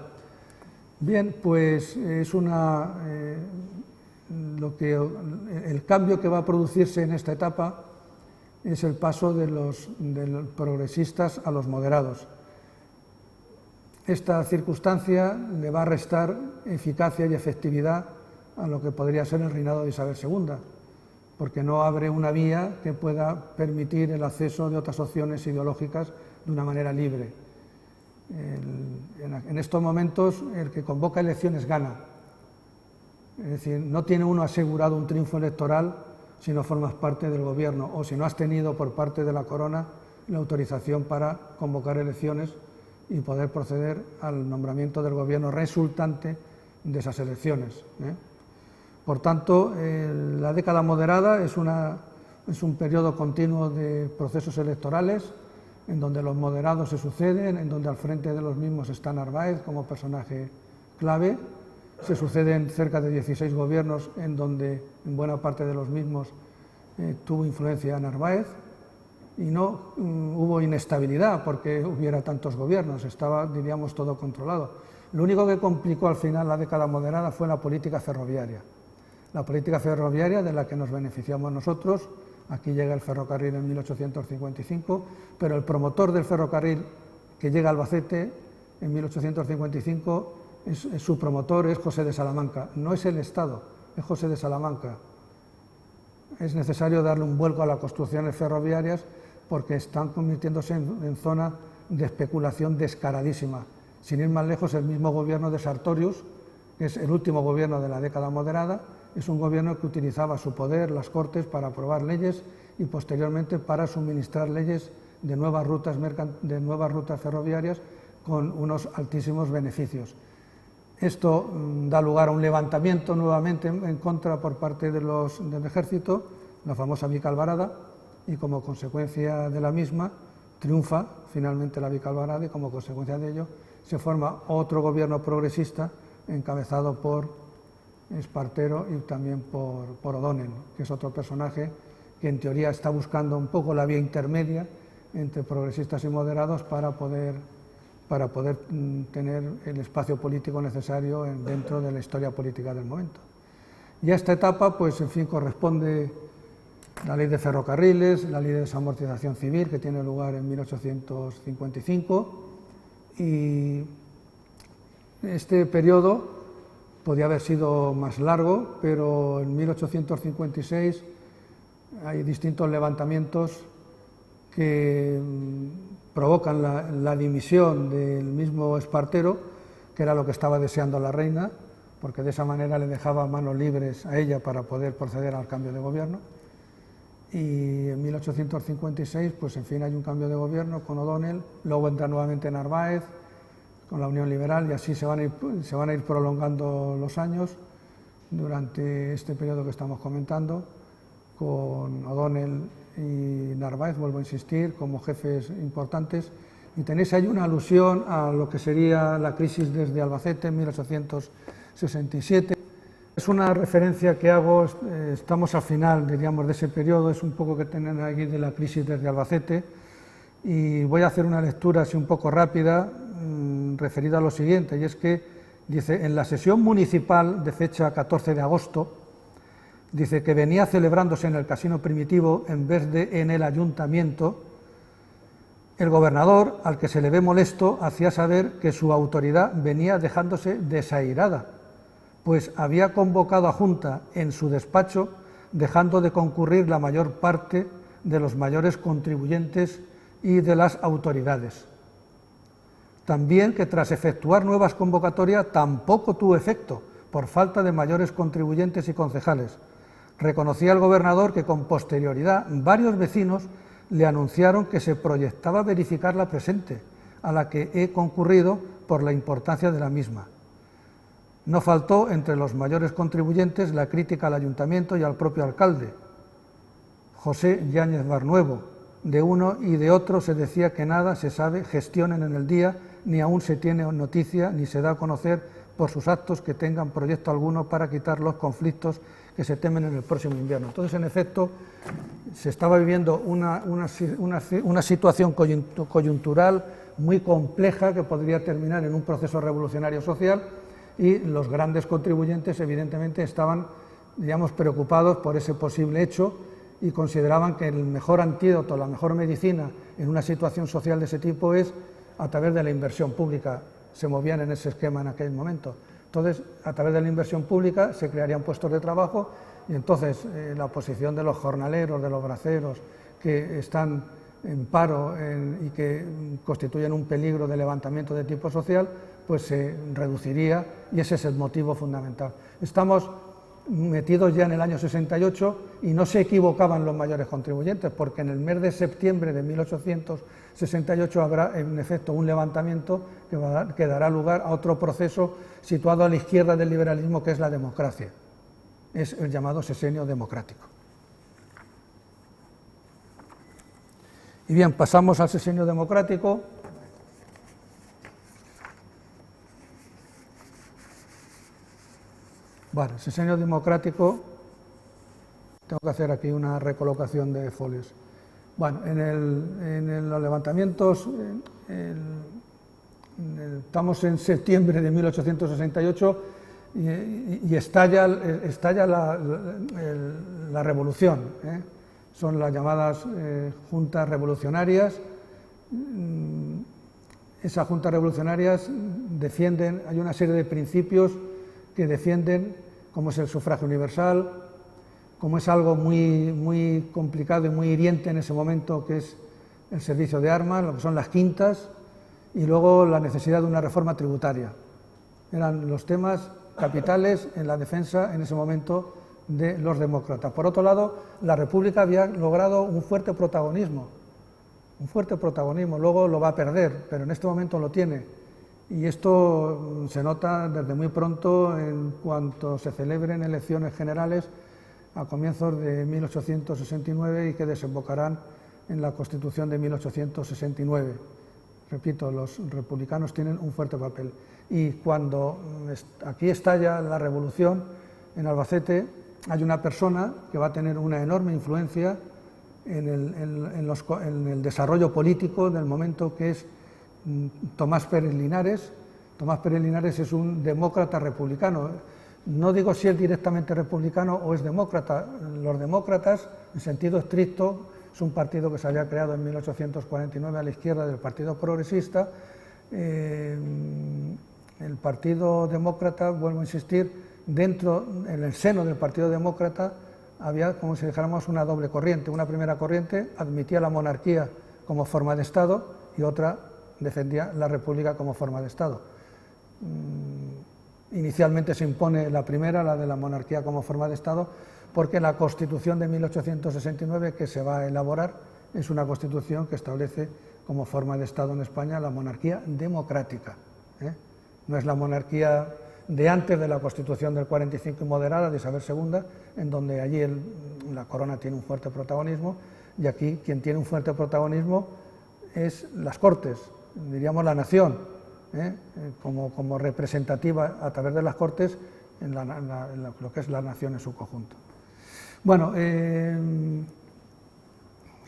Bien, pues es el cambio que va a producirse en esta etapa es el paso de los progresistas a los moderados. Esta circunstancia le va a restar eficacia y efectividad a lo que podría ser el reinado de Isabel II, porque no abre una vía que pueda permitir el acceso de otras opciones ideológicas de una manera libre. En estos momentos el que convoca elecciones gana, Es decir, no tiene uno asegurado un triunfo electoral si no formas parte del gobierno o si no has tenido por parte de la corona la autorización para convocar elecciones y poder proceder al nombramiento del gobierno resultante de esas elecciones. Por tanto, la década moderada es un periodo continuo de procesos electorales en donde los moderados se suceden, en donde al frente de los mismos está Narváez como personaje clave. Se suceden cerca de 16 gobiernos en donde en buena parte de los mismos tuvo influencia Narváez y no hubo inestabilidad porque hubiera tantos gobiernos, estaba, diríamos, todo controlado. Lo único que complicó al final la década moderada fue la política ferroviaria. La política ferroviaria de la que nos beneficiamos nosotros. Aquí llega el ferrocarril en 1855, pero el promotor del ferrocarril que llega a Albacete en 1855, su promotor es José de Salamanca, no es el Estado, es José de Salamanca. Es necesario darle un vuelco a las construcciones ferroviarias porque están convirtiéndose en zona de especulación descaradísima. Sin ir más lejos, el mismo gobierno de Sartorius, que es el último gobierno de la década moderada, es un gobierno que utilizaba su poder, las Cortes, para aprobar leyes y posteriormente para suministrar leyes de nuevas rutas ferroviarias con unos altísimos beneficios. Esto da lugar a un levantamiento nuevamente en contra por parte del ejército, la famosa Vicalvarada, y como consecuencia de la misma triunfa finalmente la Vicalvarada y como consecuencia de ello se forma otro gobierno progresista encabezado por Espartero y también por O'Donnell, que es otro personaje que en teoría está buscando un poco la vía intermedia entre progresistas y moderados para poder tener el espacio político necesario dentro de la historia política del momento. Y a esta etapa, pues en fin, corresponde la ley de ferrocarriles, la ley de desamortización civil, que tiene lugar en 1855, y este periodo podía haber sido más largo, pero en 1856 hay distintos levantamientos que provocan la dimisión del mismo Espartero, que era lo que estaba deseando la reina, porque de esa manera le dejaba manos libres a ella para poder proceder al cambio de gobierno. Y en 1856, pues en fin, hay un cambio de gobierno con O'Donnell, luego entra nuevamente Narváez con la Unión Liberal y así se van a ir prolongando los años durante este periodo que estamos comentando, con O'Donnell y Narváez, vuelvo a insistir, como jefes importantes, y tenéis ahí una alusión a lo que sería la crisis desde Albacete en 1867. Es una referencia que hago, estamos al final, diríamos, de ese periodo, es un poco que tienen aquí de la crisis desde Albacete, y voy a hacer una lectura así un poco rápida, referida a lo siguiente, y es que, dice, en la sesión municipal de fecha 14 de agosto, dice que venía celebrándose en el Casino Primitivo en vez de en el Ayuntamiento, el gobernador, al que se le ve molesto, hacía saber que su autoridad venía dejándose desairada, pues había convocado a Junta en su despacho, dejando de concurrir la mayor parte de los mayores contribuyentes y de las autoridades. También que tras efectuar nuevas convocatorias tampoco tuvo efecto, por falta de mayores contribuyentes y concejales. Reconocía el gobernador que con posterioridad varios vecinos le anunciaron que se proyectaba verificar la presente, a la que he concurrido por la importancia de la misma. No faltó entre los mayores contribuyentes la crítica al ayuntamiento y al propio alcalde, José Yáñez Barnuevo. De uno y de otro se decía que nada se sabe, gestionen en el día, ni aún se tiene noticia, ni se da a conocer por sus actos que tengan proyecto alguno para quitar los conflictos que se temen en el próximo invierno. Entonces, en efecto, se estaba viviendo una situación coyuntural muy compleja que podría terminar en un proceso revolucionario social, y los grandes contribuyentes evidentemente estaban, digamos, preocupados por ese posible hecho y consideraban que el mejor antídoto, la mejor medicina en una situación social de ese tipo es a través de la inversión pública. Se movían en ese esquema en aquel momento. Entonces, a través de la inversión pública se crearían puestos de trabajo y entonces la posición de los jornaleros, de los braceros, que están en paro y que constituyen un peligro de levantamiento de tipo social, pues se reduciría, y ese es el motivo fundamental. Estamos metidos ya en el año 68 y no se equivocaban los mayores contribuyentes, porque en el mes de septiembre de 1868 habrá en efecto un levantamiento que dará lugar a otro proceso situado a la izquierda del liberalismo, que es la democracia. Es el llamado sexenio democrático. Y bien, pasamos al sexenio democrático. Bueno, el sexenio democrático, tengo que hacer aquí una recolocación de folios. Bueno, en los levantamientos, estamos en septiembre de 1868 y estalla la revolución, Son las llamadas juntas revolucionarias. Esas juntas revolucionarias defienden, hay una serie de principios que defienden, como es el sufragio universal, como es algo muy complicado y muy hiriente en ese momento, que es el servicio de armas, lo que son las quintas, y luego la necesidad de una reforma tributaria. Eran los temas capitales en la defensa en ese momento de los demócratas. Por otro lado, la República había logrado un fuerte protagonismo, luego lo va a perder, pero en este momento lo tiene. Y esto se nota desde muy pronto en cuanto se celebren elecciones generales a comienzos de 1869 y que desembocarán en la Constitución de 1869. Repito, los republicanos tienen un fuerte papel. Y cuando aquí estalla la revolución en Albacete, hay una persona que va a tener una enorme influencia en el desarrollo político del momento, que es Tomás Pérez Linares. Tomás Pérez Linares es un demócrata republicano. No digo si es directamente republicano o es demócrata. Los demócratas, en sentido estricto, es un partido que se había creado en 1849 a la izquierda del Partido Progresista. El Partido Demócrata, vuelvo a insistir, en el seno del Partido Demócrata había, como si dijéramos, una doble corriente. Una primera corriente admitía la monarquía como forma de Estado y otra defendía la República como forma de Estado. Inicialmente se impone la primera, la de la monarquía como forma de Estado, porque la Constitución de 1869 que se va a elaborar es una Constitución que establece como forma de Estado en España la monarquía democrática. No es la monarquía de antes de la Constitución del 45 y moderada de Isabel II, en donde allí la corona tiene un fuerte protagonismo, y aquí quien tiene un fuerte protagonismo es las Cortes, diríamos la nación, como representativa a través de las Cortes en lo que es la nación en su conjunto. Bueno, vamos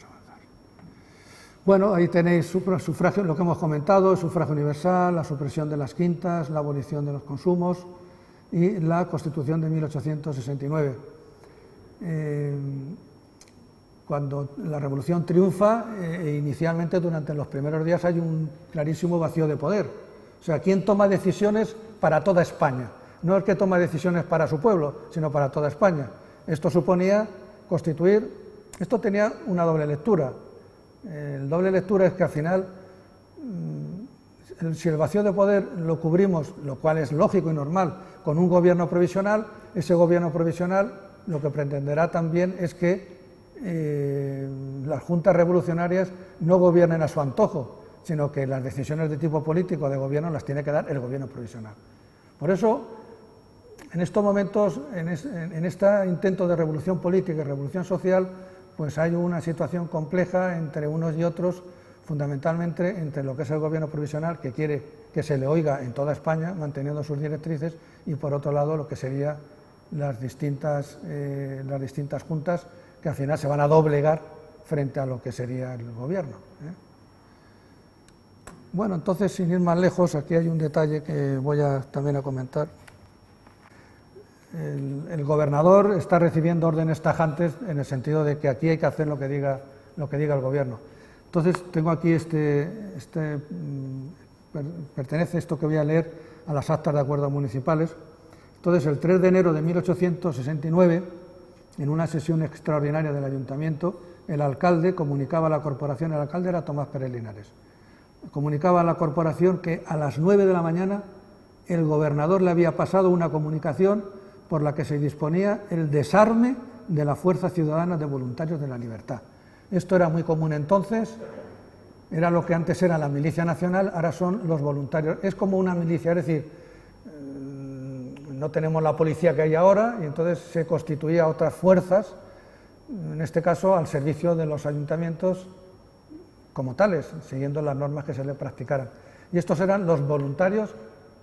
a avanzar. Bueno, ahí tenéis sufragio, lo que hemos comentado, sufragio universal, la supresión de las quintas, la abolición de los consumos y la Constitución de 1869. Cuando la revolución triunfa, inicialmente durante los primeros días hay un clarísimo vacío de poder. O sea, ¿quién toma decisiones para toda España? No el que toma decisiones para su pueblo, sino para toda España. Esto suponía esto tenía una doble lectura. La doble lectura es que al final, si el vacío de poder lo cubrimos, lo cual es lógico y normal, con un gobierno provisional, ese gobierno provisional lo que pretenderá también es que las juntas revolucionarias no gobiernen a su antojo, sino que las decisiones de tipo político de gobierno las tiene que dar el gobierno provisional. Por eso, en estos momentos, en este intento de revolución política y revolución social, pues hay una situación compleja entre unos y otros, fundamentalmente entre lo que es el gobierno provisional, que quiere que se le oiga en toda España, manteniendo sus directrices, y por otro lado lo que serían las distintas juntas, que al final se van a doblegar frente a lo que sería el gobierno. Bueno, entonces, sin ir más lejos, aquí hay un detalle que voy también a comentar. El gobernador está recibiendo órdenes tajantes en el sentido de que aquí hay que hacer lo que diga el gobierno. Entonces, tengo aquí pertenece esto que voy a leer a las actas de acuerdos municipales. Entonces, el 3 de enero de 1869, en una sesión extraordinaria del ayuntamiento, el alcalde comunicaba a la corporación, el alcalde era Tomás Pérez Linares, comunicaba a la corporación que a las 9 de la mañana el gobernador le había pasado una comunicación por la que se disponía el desarme de la Fuerza Ciudadana de Voluntarios de la Libertad. Esto era muy común entonces, era lo que antes era la Milicia Nacional, ahora son los voluntarios. Es como una milicia, es decir, no tenemos la policía que hay ahora y entonces se constituía otras fuerzas, en este caso al servicio de los ayuntamientos como tales, siguiendo las normas que se le practicaran. Y estos eran los voluntarios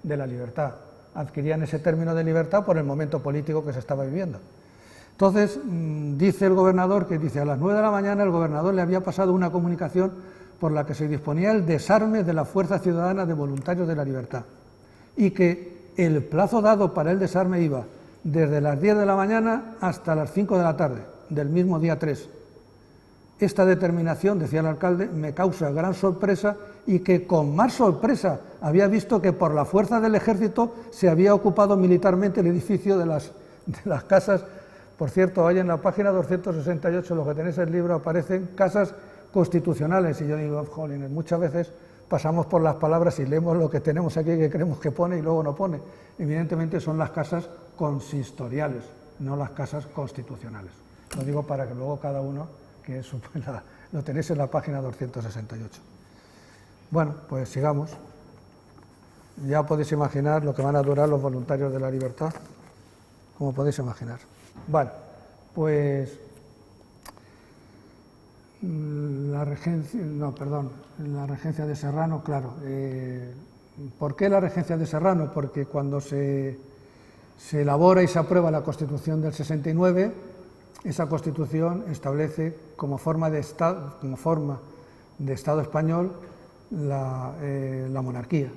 de la libertad, adquirían ese término de libertad por el momento político que se estaba viviendo. Entonces, dice el gobernador que dice a las 9 de la mañana el gobernador le había pasado una comunicación por la que se disponía el desarme de la Fuerza Ciudadana de Voluntarios de la Libertad y que el plazo dado para el desarme iba desde las 10 de la mañana hasta las 5 de la tarde del mismo día 3. Esta determinación, decía el alcalde, me causa gran sorpresa y que con más sorpresa había visto que por la fuerza del ejército se había ocupado militarmente el edificio de las casas. Por cierto, ahí en la página 268, lo que tenéis en el libro, aparecen casas constitucionales y yo digo, jolines, muchas veces pasamos por las palabras y leemos lo que tenemos aquí que creemos que pone y luego no pone. Evidentemente son las casas consistoriales, no las casas constitucionales. Lo digo para que luego cada uno, que eso lo tenéis en la página 268. Bueno, pues sigamos. Ya podéis imaginar lo que van a durar los voluntarios de la libertad, como podéis imaginar. Vale, pues la regencia de Serrano, claro. ¿Por qué la regencia de Serrano? Porque cuando se elabora y se aprueba la Constitución del 69, esa Constitución establece como forma de Estado español la monarquía,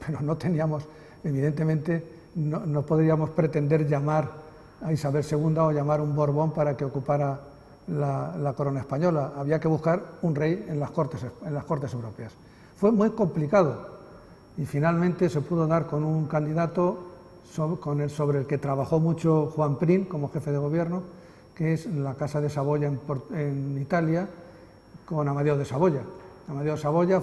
pero no teníamos, evidentemente, no podríamos pretender llamar a Isabel II o llamar un Borbón para que ocupara la corona española. Había que buscar un rey en las cortes europeas. Fue muy complicado y finalmente se pudo dar con un candidato sobre el que trabajó mucho Juan Prim como jefe de gobierno, que es la Casa de Saboya en Italia, con Amadeo de Saboya. Amadeo de Saboya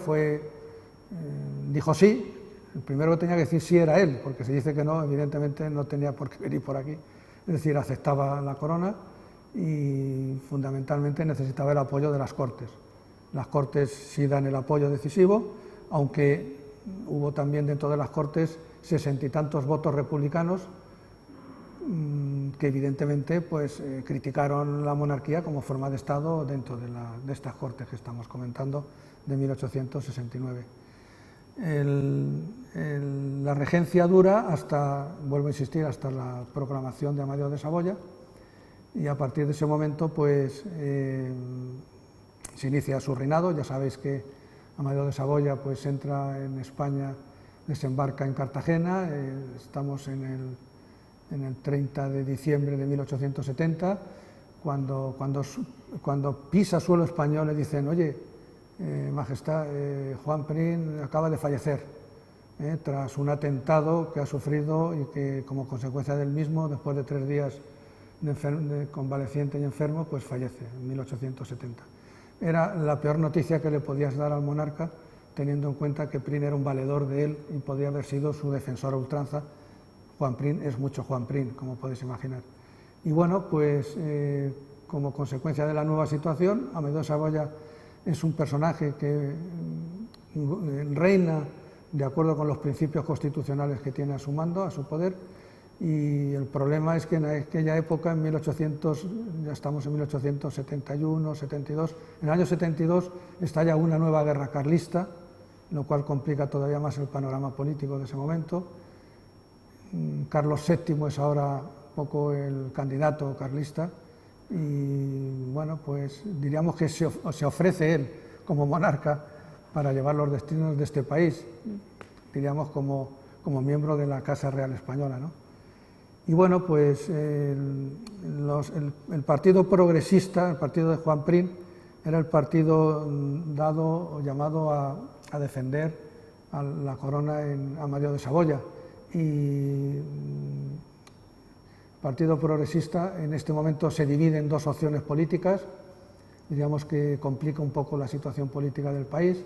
dijo sí, el primero que tenía que decir sí era él, porque si dice que no, evidentemente no tenía por qué venir por aquí. Es decir, aceptaba la corona y fundamentalmente necesitaba el apoyo de las Cortes. Las Cortes sí dan el apoyo decisivo, aunque hubo también dentro de las Cortes 60 y tantos votos republicanos que evidentemente pues, criticaron la monarquía como forma de Estado dentro de estas Cortes que estamos comentando de 1869. La regencia dura hasta, vuelvo a insistir, hasta la proclamación de Amadeo de Saboya y a partir de ese momento pues se inicia su reinado. Ya sabéis que Amadeo de Saboya pues entra en España, desembarca en Cartagena, estamos en el 30 de diciembre de 1870, cuando pisa suelo español le dicen, oye, Majestad, Juan Prim acaba de fallecer tras un atentado que ha sufrido y que como consecuencia del mismo, después de 3 días de convaleciente y enfermo, pues fallece en 1870. Era la peor noticia que le podías dar al monarca, teniendo en cuenta que Prim era un valedor de él y podía haber sido su defensor a ultranza. Juan Prim es mucho Juan Prim, como podéis imaginar. Y bueno, pues como consecuencia de la nueva situación, Amadeo de Saboya es un personaje que reina de acuerdo con los principios constitucionales que tiene a su mando, a su poder, y el problema es que en aquella época, en 1800, ya estamos en 1871, 72, en el año 72 estalla una nueva guerra carlista, lo cual complica todavía más el panorama político de ese momento. Carlos VII es ahora un poco el candidato carlista y bueno, pues diríamos que se ofrece él como monarca para llevar los destinos de este país, diríamos como miembro de la Casa Real Española, ¿no? Y bueno, pues el Partido Progresista, el partido de Juan Prim, era el partido dado o llamado a defender a la corona en Amadeo de Saboya. Y el Partido Progresista en este momento se divide en 2 opciones políticas. diríamos que complica un poco la situación política del país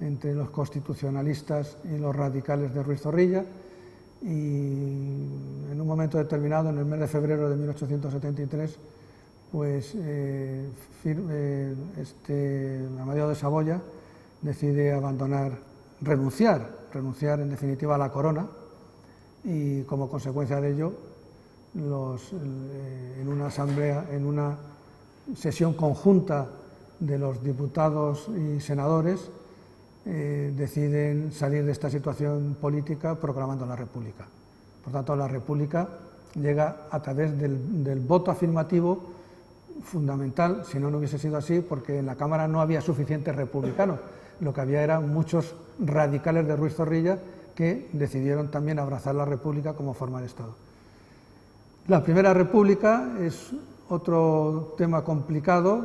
entre los constitucionalistas y los radicales de Ruiz Zorrilla, y en un momento determinado, en el mes de febrero de 1873, pues Amadeo de Saboya decide renunciar en definitiva a la corona, y como consecuencia de ello, en una asamblea, en una sesión conjunta de los diputados y senadores, deciden salir de esta situación política proclamando la República. Por tanto, la República llega a través del voto afirmativo fundamental, si no, no hubiese sido así, porque en la Cámara no había suficientes republicanos, lo que había eran muchos radicales de Ruiz Zorrilla que decidieron también abrazar la República como forma de Estado. La Primera República es otro tema complicado,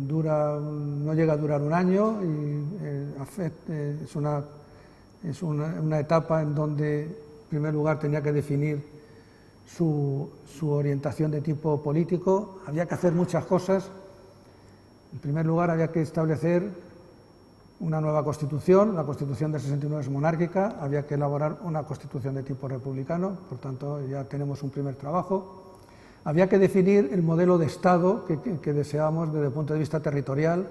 no llega a durar un año, y es una etapa en donde, en primer lugar, tenía que definir su orientación de tipo político. Había que hacer muchas cosas. En primer lugar, había que establecer una nueva constitución. La Constitución del 69 es monárquica, había que elaborar una constitución de tipo republicano, por tanto ya tenemos un primer trabajo. Había que definir el modelo de Estado que deseábamos desde el punto de vista territorial.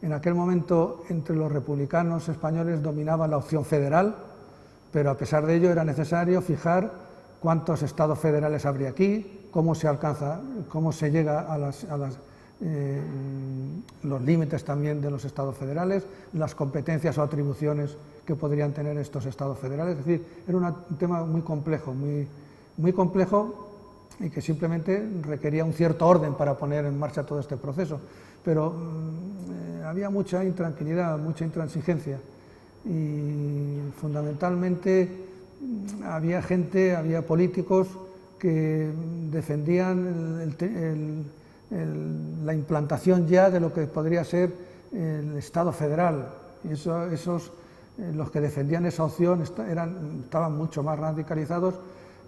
En aquel momento, entre los republicanos españoles dominaba la opción federal, pero a pesar de ello era necesario fijar cuántos estados federales habría aquí, cómo se alcanza, cómo se llega a los límites también de los estados federales, las competencias o atribuciones que podrían tener estos estados federales. Es decir, era un tema muy complejo, muy complejo, y que simplemente requería un cierto orden para poner en marcha todo este proceso. Pero había mucha intranquilidad, mucha intransigencia, y fundamentalmente había políticos que defendían la implantación ya de lo que podría ser el Estado federal, y los que defendían esa opción estaban mucho más radicalizados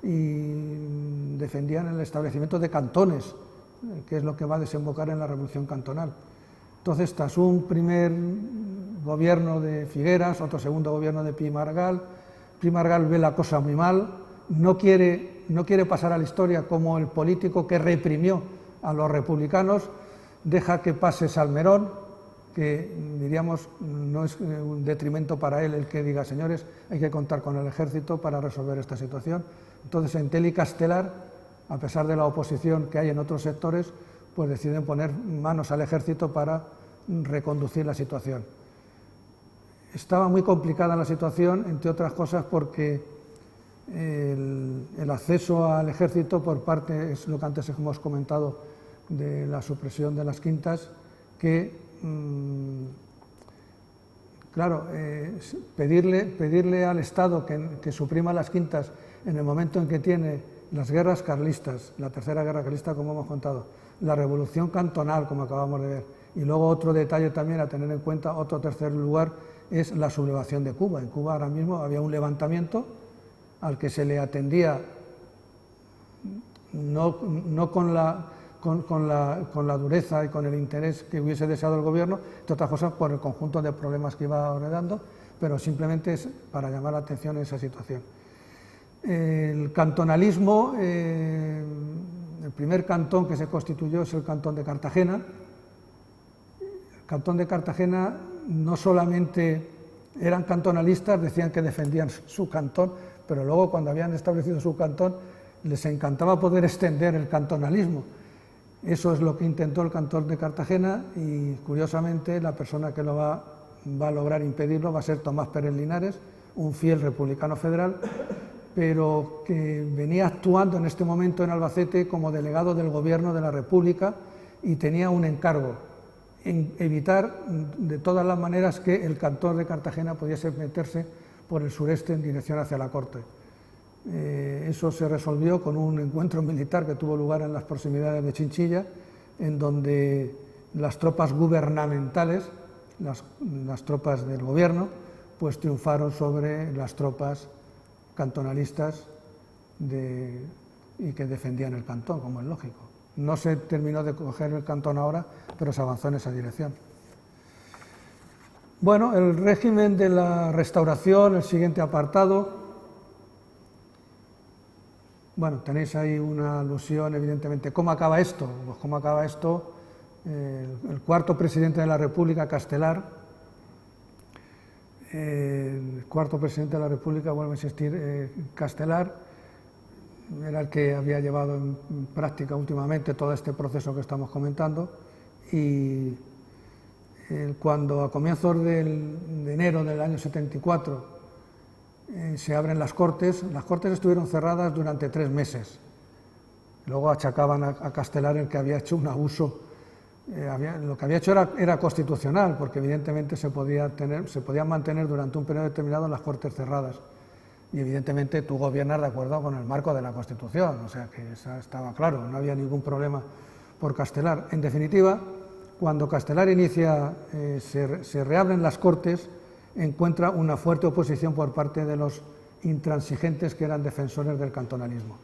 y defendían el establecimiento de cantones, que es lo que va a desembocar en la Revolución Cantonal. Entonces, tras un primer gobierno de Figueras, otro segundo gobierno de Pi Margall ve la cosa muy mal, no quiere pasar a la historia como el político que reprimió a los republicanos, deja que pase Salmerón, que diríamos no es un detrimento para él el que diga: señores, hay que contar con el ejército para resolver esta situación. Entonces, Entel y Castelar, a pesar de la oposición que hay en otros sectores, pues deciden poner manos al ejército para reconducir la situación. Estaba muy complicada la situación, entre otras cosas porque el acceso al ejército por parte, es lo que antes hemos comentado, de la supresión de las quintas, que claro, pedirle al Estado que suprima las quintas en el momento en que tiene las guerras carlistas, la tercera guerra carlista, como hemos contado, la revolución cantonal, como acabamos de ver, y luego otro detalle también a tener en cuenta, otro tercer lugar, es la sublevación de Cuba. En Cuba ahora mismo había un levantamiento al que se le atendía no con la dureza y con el interés que hubiese deseado el gobierno, entre otras cosas por el conjunto de problemas que iba heredando, pero simplemente es para llamar la atención a esa situación. El cantonalismo, el primer cantón que se constituyó es el Cantón de Cartagena. El Cantón de Cartagena no solamente eran cantonalistas, decían que defendían su cantón, pero luego, cuando habían establecido su cantón, les encantaba poder extender el cantonalismo. Eso es lo que intentó el Cantón de Cartagena, y curiosamente la persona que va a lograr impedirlo va a ser Tomás Pérez Linares, un fiel republicano federal, pero que venía actuando en este momento en Albacete como delegado del Gobierno de la República, y tenía un encargo: en evitar de todas las maneras que el Cantón de Cartagena pudiese meterse por el sureste en dirección hacia la corte. Eso se resolvió con un encuentro militar que tuvo lugar en las proximidades de Chinchilla, en donde las tropas gubernamentales, las tropas del gobierno, pues triunfaron sobre las tropas cantonalistas y que defendían el cantón, como es lógico. No se terminó de coger el cantón ahora, pero se avanzó en esa dirección. Bueno, el régimen de la Restauración, el siguiente apartado. Bueno, tenéis ahí una alusión, evidentemente. ¿Cómo acaba esto? Pues cómo acaba esto, el cuarto presidente de la República, Castelar, el cuarto presidente de la República, vuelve a insistir, Castelar, era el que había llevado en práctica últimamente todo este proceso que estamos comentando, y cuando a comienzos de enero del año 74 se abren las Cortes estuvieron cerradas durante 3 meses. Luego achacaban a Castelar el que había hecho un abuso. Lo que había hecho era constitucional, porque evidentemente se podían mantener durante un periodo determinado las Cortes cerradas. Y evidentemente tú gobiernas de acuerdo con el marco de la Constitución, o sea que eso estaba claro, no había ningún problema por Castelar. En definitiva, cuando Castelar inicia, se reabren las Cortes, encuentra una fuerte oposición por parte de los intransigentes que eran defensores del cantonalismo.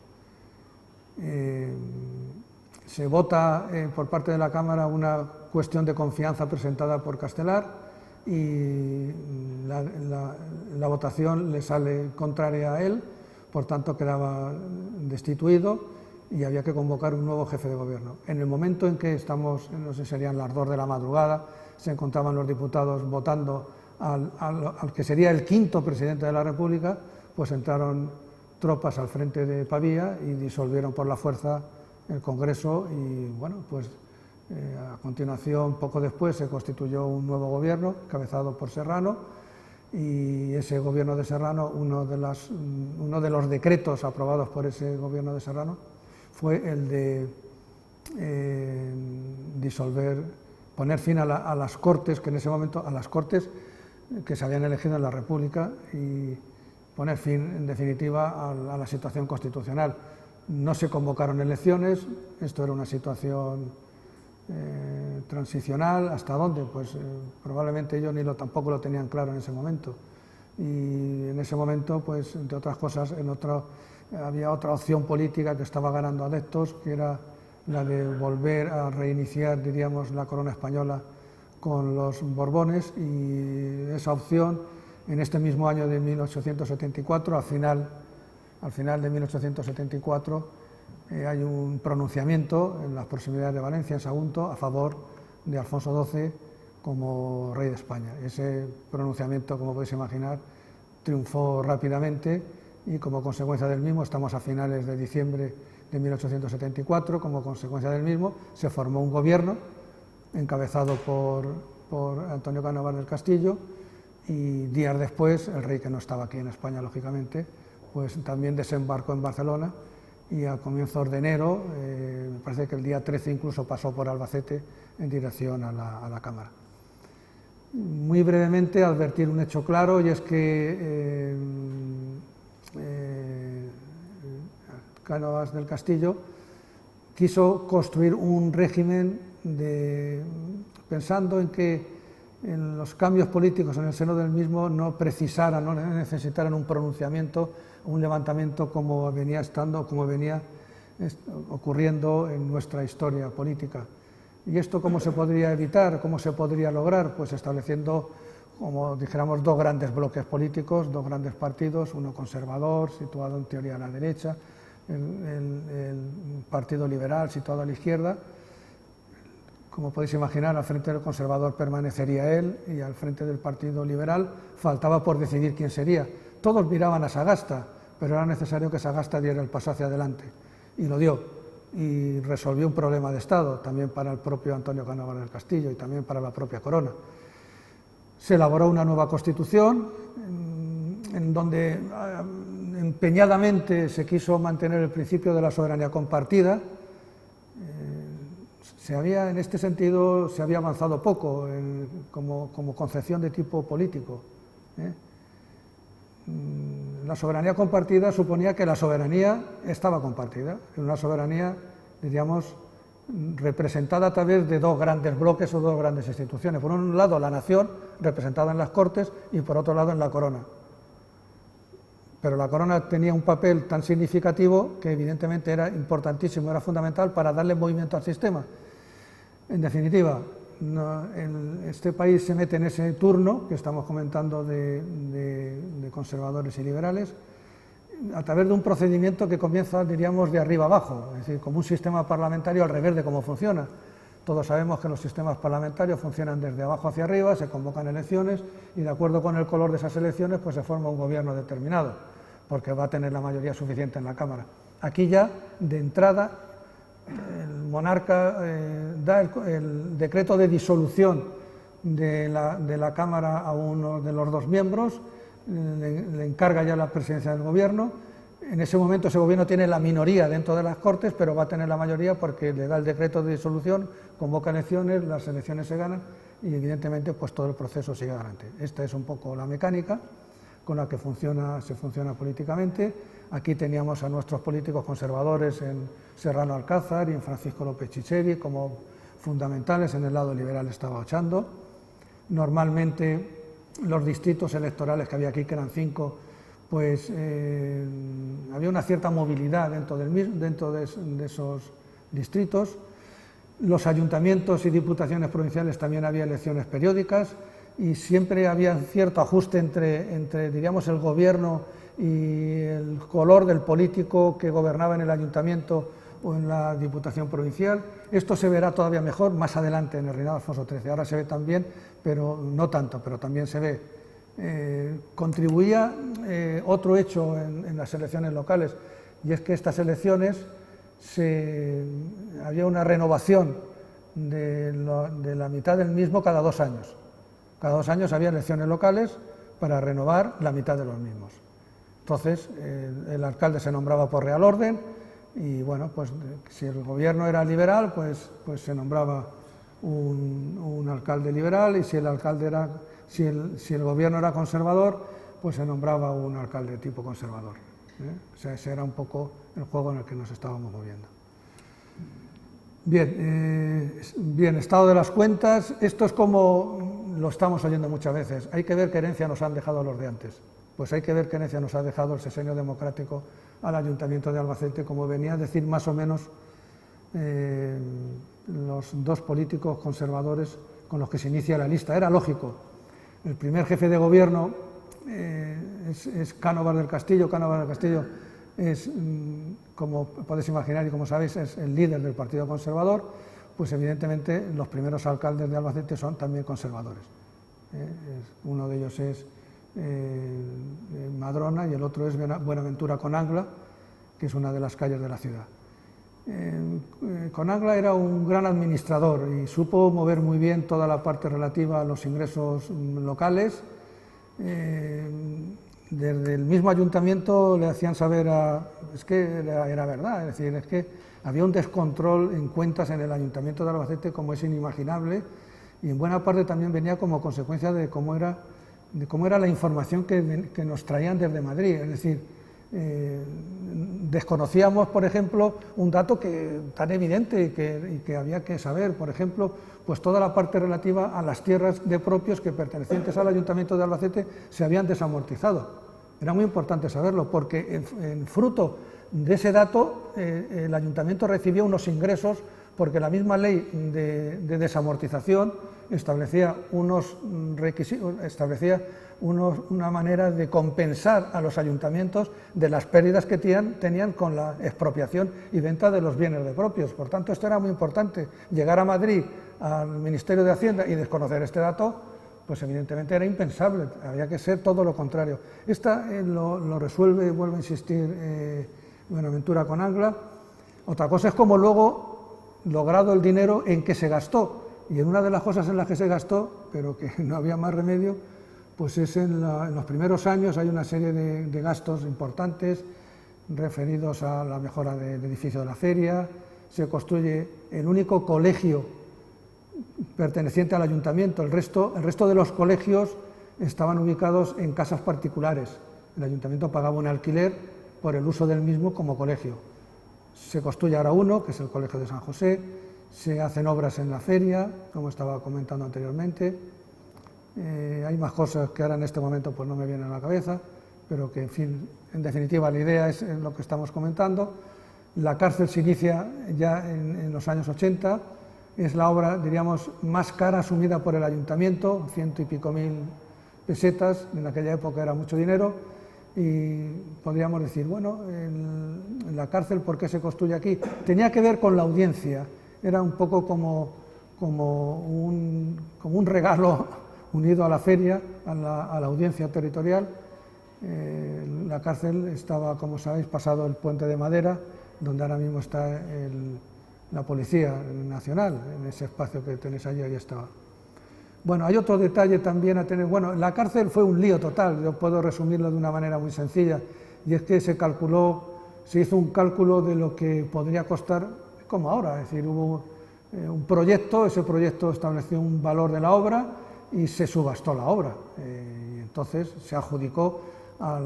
Se vota por parte de la Cámara una cuestión de confianza presentada por Castelar y la votación le sale contraria a él, por tanto quedaba destituido y había que convocar un nuevo jefe de gobierno. En el momento en que estamos, no sé, serían las 2 de la madrugada, se encontraban los diputados votando al que sería el quinto presidente de la República, pues entraron tropas al frente de Pavía y disolvieron por la fuerza el Congreso y, bueno, pues a continuación, poco después, se constituyó un nuevo gobierno, encabezado por Serrano, y ese gobierno de Serrano, uno de los decretos aprobados por ese gobierno de Serrano fue el de poner fin a las Cortes, que en ese momento, a las Cortes que se habían elegido en la República, y poner fin, en definitiva, a la situación constitucional. No se convocaron elecciones, esto era una situación transicional. ¿Hasta dónde? Pues probablemente ellos tampoco lo tenían claro en ese momento. Y en ese momento, pues, entre otras cosas, había otra opción política que estaba ganando adeptos, que era la de volver a reiniciar, diríamos, la corona española con los Borbones, y esa opción, en este mismo año de 1874, al final de 1874, hay un pronunciamiento en las proximidades de Valencia, en Sagunto, a favor de Alfonso XII como rey de España. Ese pronunciamiento, como podéis imaginar, triunfó rápidamente y, como consecuencia del mismo, estamos a finales de diciembre de 1874, como consecuencia del mismo se formó un gobierno encabezado por Antonio Cánovas del Castillo, y días después el rey, que no estaba aquí en España lógicamente, pues también desembarcó en Barcelona, y a comienzos de enero, me parece que el día 13 incluso pasó por Albacete en dirección a la Cámara. Muy brevemente advertir un hecho claro, y es que Cánovas del Castillo quiso construir un régimen pensando en que en los cambios políticos en el seno del mismo no necesitaran un pronunciamiento, un levantamiento como venía ocurriendo en nuestra historia política. ¿Y esto cómo se podría evitar? ¿Cómo se podría lograr? Pues estableciendo, como dijéramos, 2 grandes bloques políticos, 2 grandes partidos, uno conservador, situado en teoría a la derecha, el Partido Liberal, situado a la izquierda. Como podéis imaginar, al frente del conservador permanecería él, y al frente del Partido Liberal faltaba por decidir quién sería. Todos miraban a Sagasta, pero era necesario que Sagasta diera el paso hacia adelante, y lo dio, y resolvió un problema de Estado, también para el propio Antonio Cánovas del Castillo y también para la propia corona. Se elaboró una nueva Constitución, en donde empeñadamente se quiso mantener el principio de la soberanía compartida. En este sentido se había avanzado poco como concepción de tipo político. La soberanía compartida suponía que la soberanía estaba compartida, una soberanía, diríamos, representada a través de 2 grandes bloques o 2 grandes instituciones. Por un lado, la nación, representada en las Cortes, y por otro lado, en la corona. pero la corona tenía un papel tan significativo que evidentemente era importantísimo, era fundamental para darle movimiento al sistema. En definitiva, este país se mete en ese turno que estamos comentando de conservadores y liberales, a través de un procedimiento que comienza, diríamos, de arriba abajo, es decir, como un sistema parlamentario al revés de cómo funciona. Todos sabemos que los sistemas parlamentarios funcionan desde abajo hacia arriba, se convocan elecciones y de acuerdo con el color de esas elecciones pues se forma un gobierno determinado, porque va a tener la mayoría suficiente en la Cámara. Aquí ya, de entrada, el monarca da el decreto de disolución de la Cámara a uno de los dos miembros, le encarga ya la presidencia del gobierno. En ese momento ese gobierno tiene la minoría dentro de las Cortes, pero va a tener la mayoría porque le da el decreto de disolución, convoca elecciones, las elecciones se ganan y evidentemente pues todo el proceso sigue adelante. Esta es un poco la mecánica con la que se funciona políticamente. Aquí teníamos a nuestros políticos conservadores en Serrano Alcázar y en Francisco López Chicheri como fundamentales, en el lado liberal estaba Ochando. Normalmente los distritos electorales que había aquí, que eran 5, pues había una cierta movilidad dentro de esos distritos. Los ayuntamientos y diputaciones provinciales también había elecciones periódicas y siempre había cierto ajuste entre diríamos, el gobierno y el color del político que gobernaba en el ayuntamiento o en la Diputación Provincial. Esto se verá todavía mejor más adelante en el reinado de Alfonso XIII. Ahora se ve también, pero no tanto, pero también se ve. Contribuía otro hecho en las elecciones locales, y es que estas elecciones había una renovación de la mitad del mismo cada 2 años. Cada 2 años había elecciones locales para renovar la mitad de los mismos. Entonces, el alcalde se nombraba por real orden y, bueno, pues si el gobierno era liberal, pues se nombraba un alcalde liberal y si el gobierno era conservador, pues se nombraba un alcalde de tipo conservador. O sea, ese era un poco el juego en el que nos estábamos moviendo. Bien, estado de las cuentas. Esto es como lo estamos oyendo muchas veces. Hay que ver qué herencia nos han dejado los de antes. Pues hay que ver qué herencia nos ha dejado el Sexenio Democrático al Ayuntamiento de Albacete, como venía a decir más o menos los 2 políticos conservadores con los que se inicia la lista. Era lógico. El primer jefe de gobierno es Cánovas del Castillo. Cánovas del Castillo es, como podéis imaginar y como sabéis, es el líder del Partido Conservador, pues evidentemente los primeros alcaldes de Albacete son también conservadores. Uno de ellos es Madrona y el otro es Buenaventura Conangla, que es una de las calles de la ciudad. Conangla era un gran administrador y supo mover muy bien toda la parte relativa a los ingresos locales. Desde el mismo ayuntamiento le hacían saber es que era verdad, es decir, es que había un descontrol en cuentas en el Ayuntamiento de Albacete como es inimaginable y en buena parte también venía como consecuencia de cómo era la información que nos traían desde Madrid, es decir, desconocíamos, por ejemplo, un dato tan evidente y que había que saber, por ejemplo, pues toda la parte relativa a las tierras de propios que pertenecientes al Ayuntamiento de Albacete se habían desamortizado. Era muy importante saberlo porque en fruto de ese dato el Ayuntamiento recibía unos ingresos porque la misma ley de desamortización establecía unos requisitos, una manera de compensar a los ayuntamientos de las pérdidas que tenían con la expropiación y venta de los bienes de propios. Por tanto, esto era muy importante. Llegar a Madrid, al Ministerio de Hacienda y desconocer este dato, pues evidentemente era impensable, había que ser todo lo contrario. Esta lo resuelve, vuelvo a insistir, Buenaventura Conangla. Otra cosa es cómo luego logrado el dinero en que se gastó. Y en una de las cosas en las que se gastó, pero que no había más remedio, pues es en los primeros años hay una serie de gastos importantes referidos a la mejora del edificio de la feria, se construye el único colegio perteneciente al ayuntamiento, el resto de los colegios estaban ubicados en casas particulares, el ayuntamiento pagaba un alquiler por el uso del mismo como colegio. Se construye ahora uno, que es el Colegio de San José, se hacen obras en la feria, como estaba comentando anteriormente, hay más cosas que ahora en este momento pues no me vienen a la cabeza, pero que, en fin, en definitiva la idea es lo que estamos comentando. La cárcel se inicia ya en los años 80, es la obra, diríamos, más cara asumida por el ayuntamiento, 100 y pico mil pesetas, en aquella época era mucho dinero, y podríamos decir, bueno, la cárcel, ¿por qué se construye aquí? Tenía que ver con la audiencia, era un poco como un regalo unido a la feria, a la audiencia territorial. La cárcel estaba, como sabéis, pasado el puente de madera, donde ahora mismo está la Policía Nacional, en ese espacio que tenéis allí, ahí estaba. Bueno, hay otro detalle también a tener. Bueno, la cárcel fue un lío total, yo puedo resumirlo de una manera muy sencilla, y es que se hizo un cálculo de lo que podría costar, como ahora, es decir, hubo un proyecto, ese proyecto estableció un valor de la obra y se subastó la obra, y entonces se adjudicó a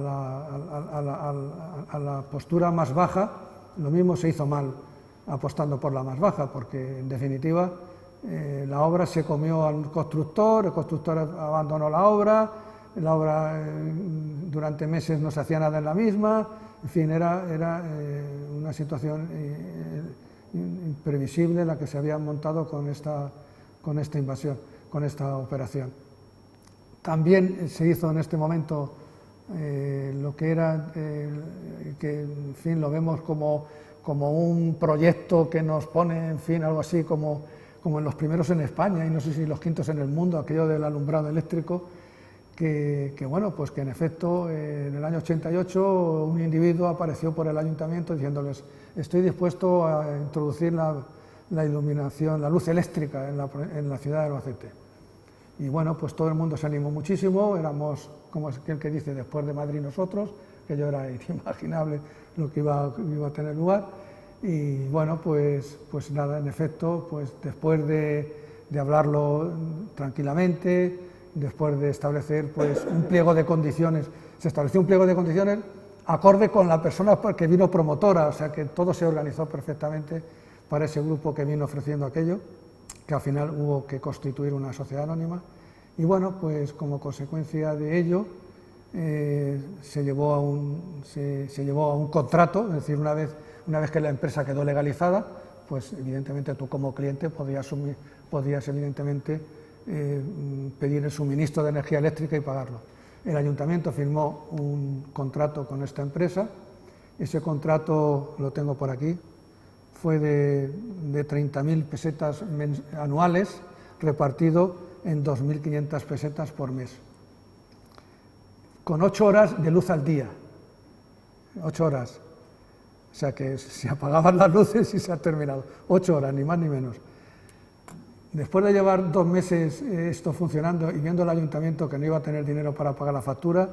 la postura más baja. Lo mismo se hizo mal apostando por la más baja, porque en definitiva la obra se comió al constructor, el constructor abandonó la obra durante meses no se hacía nada en la misma, en fin, era una situación imprevisible la que se había montado con esta invasión, con esta operación. También se hizo en este momento lo que era, que en fin lo vemos como un proyecto que nos pone, en fin, algo así como en los primeros en España y no sé si los quintos en el mundo, aquello del alumbrado eléctrico, que bueno, pues que en efecto en el año 88 un individuo apareció por el ayuntamiento diciéndoles: estoy dispuesto a introducir la iluminación, la luz eléctrica en la ciudad de Albacete. Y bueno, pues todo el mundo se animó muchísimo, éramos, como es aquel que dice, después de Madrid nosotros, que yo era inimaginable lo que iba a tener lugar. Y bueno, pues nada, en efecto, pues después de hablarlo tranquilamente, después de establecer pues un pliego de condiciones, se estableció un pliego de condiciones acorde con la persona que vino promotora, o sea que todo se organizó perfectamente para ese grupo que vino ofreciendo aquello, que al final hubo que constituir una sociedad anónima. Y bueno, pues como consecuencia de ello se llevó a un contrato, es decir, una vez que la empresa quedó legalizada, pues evidentemente tú como cliente podías evidentemente pedir el suministro de energía eléctrica y pagarlo. El ayuntamiento firmó un contrato con esta empresa, ese contrato lo tengo por aquí, fue de 30.000 pesetas anuales, repartido en 2.500 pesetas por mes, con 8 horas de luz al día, 8 horas, o sea que se apagaban las luces y se ha terminado, 8 horas, ni más ni menos. Después de llevar 2 meses esto funcionando y viendo el ayuntamiento que no iba a tener dinero para pagar la factura,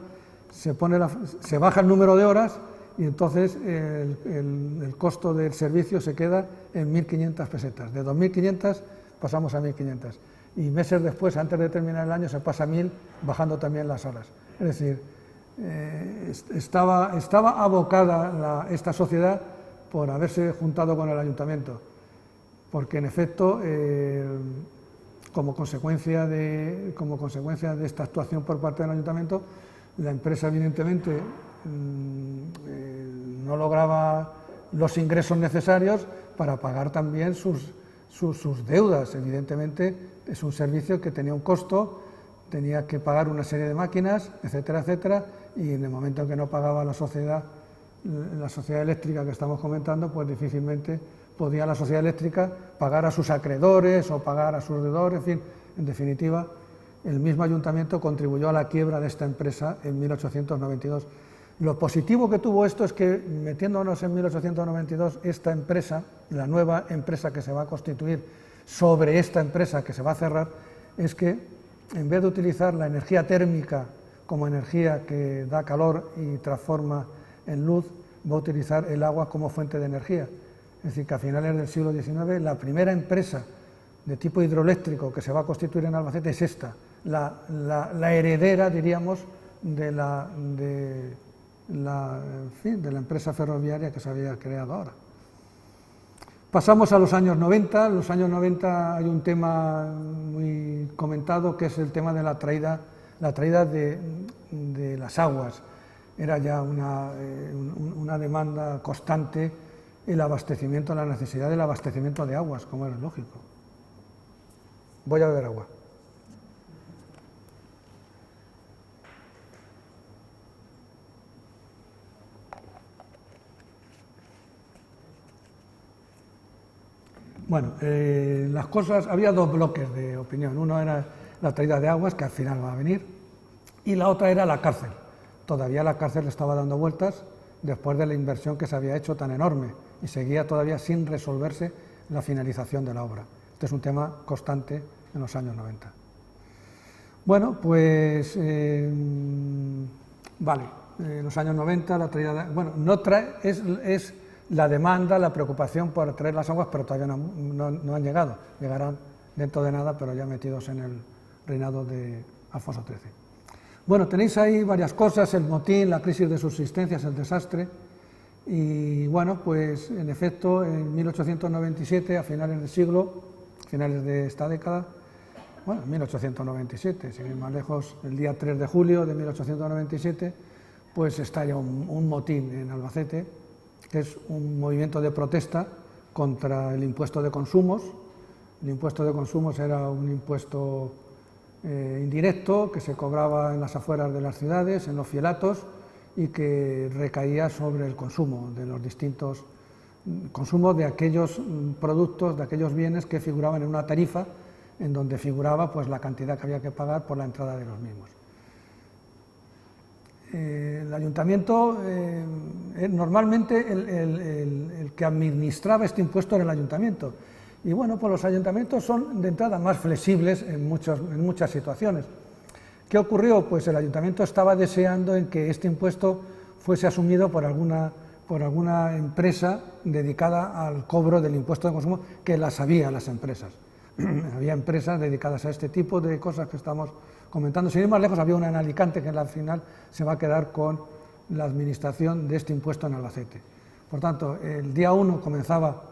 se baja el número de horas y entonces el costo del servicio se queda en 1.500 pesetas. De 2.500 pasamos a 1.500. Y meses después, antes de terminar el año, se pasa a 1.000, bajando también las horas. Es decir, estaba abocada esta sociedad por haberse juntado con el ayuntamiento, porque en efecto, como consecuencia de esta actuación por parte del ayuntamiento, la empresa evidentemente no lograba los ingresos necesarios para pagar también sus deudas. Evidentemente es un servicio que tenía un costo, tenía que pagar una serie de máquinas, etcétera, etcétera, y en el momento en que no pagaba la sociedad eléctrica que estamos comentando, pues difícilmente podía la sociedad eléctrica pagar a sus acreedores o pagar a sus deudores, en fin, en definitiva, el mismo ayuntamiento contribuyó a la quiebra de esta empresa en 1892. Lo positivo que tuvo esto es que, metiéndonos en 1892, esta empresa, la nueva empresa que se va a constituir sobre esta empresa que se va a cerrar, es que en vez de utilizar la energía térmica como energía que da calor y transforma en luz, va a utilizar el agua como fuente de energía. Es decir, que a finales del siglo XIX la primera empresa de tipo hidroeléctrico que se va a constituir en Albacete es esta, la heredera, diríamos, de la empresa ferroviaria que se había creado ahora. Pasamos a los años 90. En los años 90 hay un tema muy comentado que es el tema de la traída de las aguas. era ya una demanda constante el abastecimiento, la necesidad del abastecimiento de aguas, como era lógico. Voy a beber agua. Bueno, las cosas, había dos bloques de opinión. Uno era la traída de aguas, que al final va a venir, y la otra era la cárcel. Todavía la cárcel estaba dando vueltas después de la inversión que se había hecho tan enorme y seguía todavía sin resolverse la finalización de la obra. Este es un tema constante en los años 90. Bueno, pues vale, en los años 90 la traída de, bueno, no trae, es la demanda, la preocupación por traer las aguas, pero todavía no han llegado. Llegarán dentro de nada, pero ya metidos en el reinado de Alfonso XIII. Bueno, tenéis ahí varias cosas, el motín, la crisis de subsistencias, el desastre, y bueno, pues en efecto, en 1897, a finales del siglo, finales de esta década, bueno, 1897, sin ir más lejos, el día 3 de julio de 1897, pues estalla un motín en Albacete, que es un movimiento de protesta contra el impuesto de consumos. El impuesto de consumos era un impuesto indirecto que se cobraba en las afueras de las ciudades, en los fielatos, y que recaía sobre el consumo de los distintos consumos de aquellos productos, de aquellos bienes que figuraban en una tarifa, en donde figuraba pues la cantidad que había que pagar por la entrada de los mismos. El ayuntamiento, normalmente el que administraba este impuesto era el ayuntamiento, y bueno, pues los ayuntamientos son de entrada más flexibles en muchas situaciones. ¿Qué ocurrió? Pues el ayuntamiento estaba deseando en que este impuesto fuese asumido por alguna empresa dedicada al cobro del impuesto de consumo, que las había las empresas. Había empresas dedicadas a este tipo de cosas que estamos comentando. Sin ir más lejos, había una en Alicante que al final se va a quedar con la administración de este impuesto en Albacete. Por tanto, el día 1 comenzaba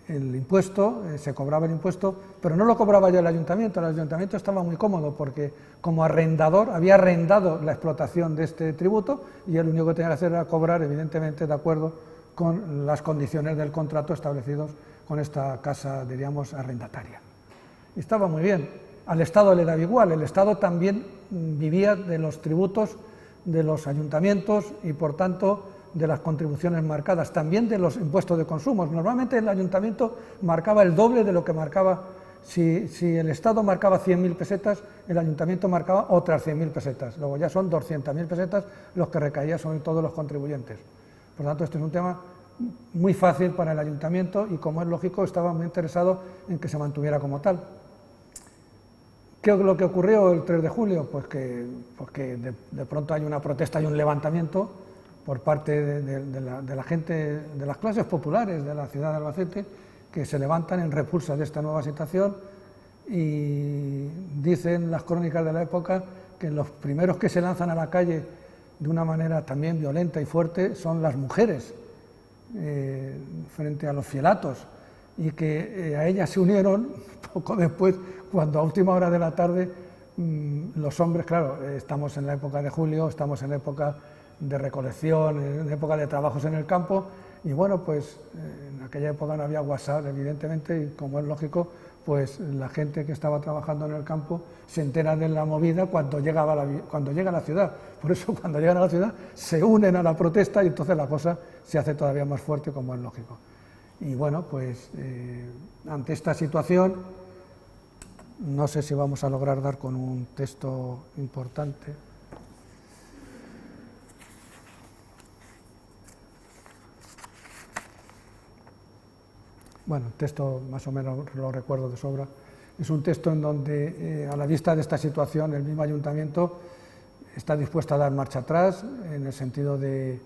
el impuesto, se cobraba el impuesto, pero no lo cobraba ya el ayuntamiento estaba muy cómodo porque como arrendador había arrendado la explotación de este tributo y él lo único que tenía que hacer era cobrar, evidentemente de acuerdo con las condiciones del contrato establecidos con esta casa, diríamos, arrendataria. Y estaba muy bien. Al Estado le daba igual, el Estado también vivía de los tributos de los ayuntamientos y por tanto de las contribuciones marcadas, también de los impuestos de consumo. Normalmente el ayuntamiento marcaba el doble de lo que marcaba, si el Estado marcaba 100.000 pesetas, el ayuntamiento marcaba otras 100.000 pesetas, luego ya son 200.000 pesetas los que recaían sobre todos los contribuyentes. Por lo tanto, este es un tema muy fácil para el ayuntamiento y, como es lógico, estaba muy interesado en que se mantuviera como tal. ¿Qué es lo que ocurrió el 3 de julio? Pues que de pronto hay una protesta y un levantamiento por parte de la gente, de las clases populares de la ciudad de Albacete, que se levantan en repulsa de esta nueva situación, y dicen las crónicas de la época que los primeros que se lanzan a la calle de una manera también violenta y fuerte son las mujeres frente a los fielatos, y que a ellas se unieron poco después, cuando a última hora de la tarde los hombres, claro, estamos en la época de julio, estamos en la época de recolección, en época de trabajos en el campo, y bueno, pues en aquella época no había WhatsApp, evidentemente, y como es lógico, pues la gente que estaba trabajando en el campo se entera de la movida cuando llega a la ciudad. Por eso, cuando llegan a la ciudad, se unen a la protesta y entonces la cosa se hace todavía más fuerte, como es lógico. Y bueno, pues ante esta situación, no sé si vamos a lograr dar con un texto importante. Bueno, el texto más o menos lo recuerdo de sobra. Es un texto en donde, a la vista de esta situación, el mismo ayuntamiento está dispuesto a dar marcha atrás en el sentido de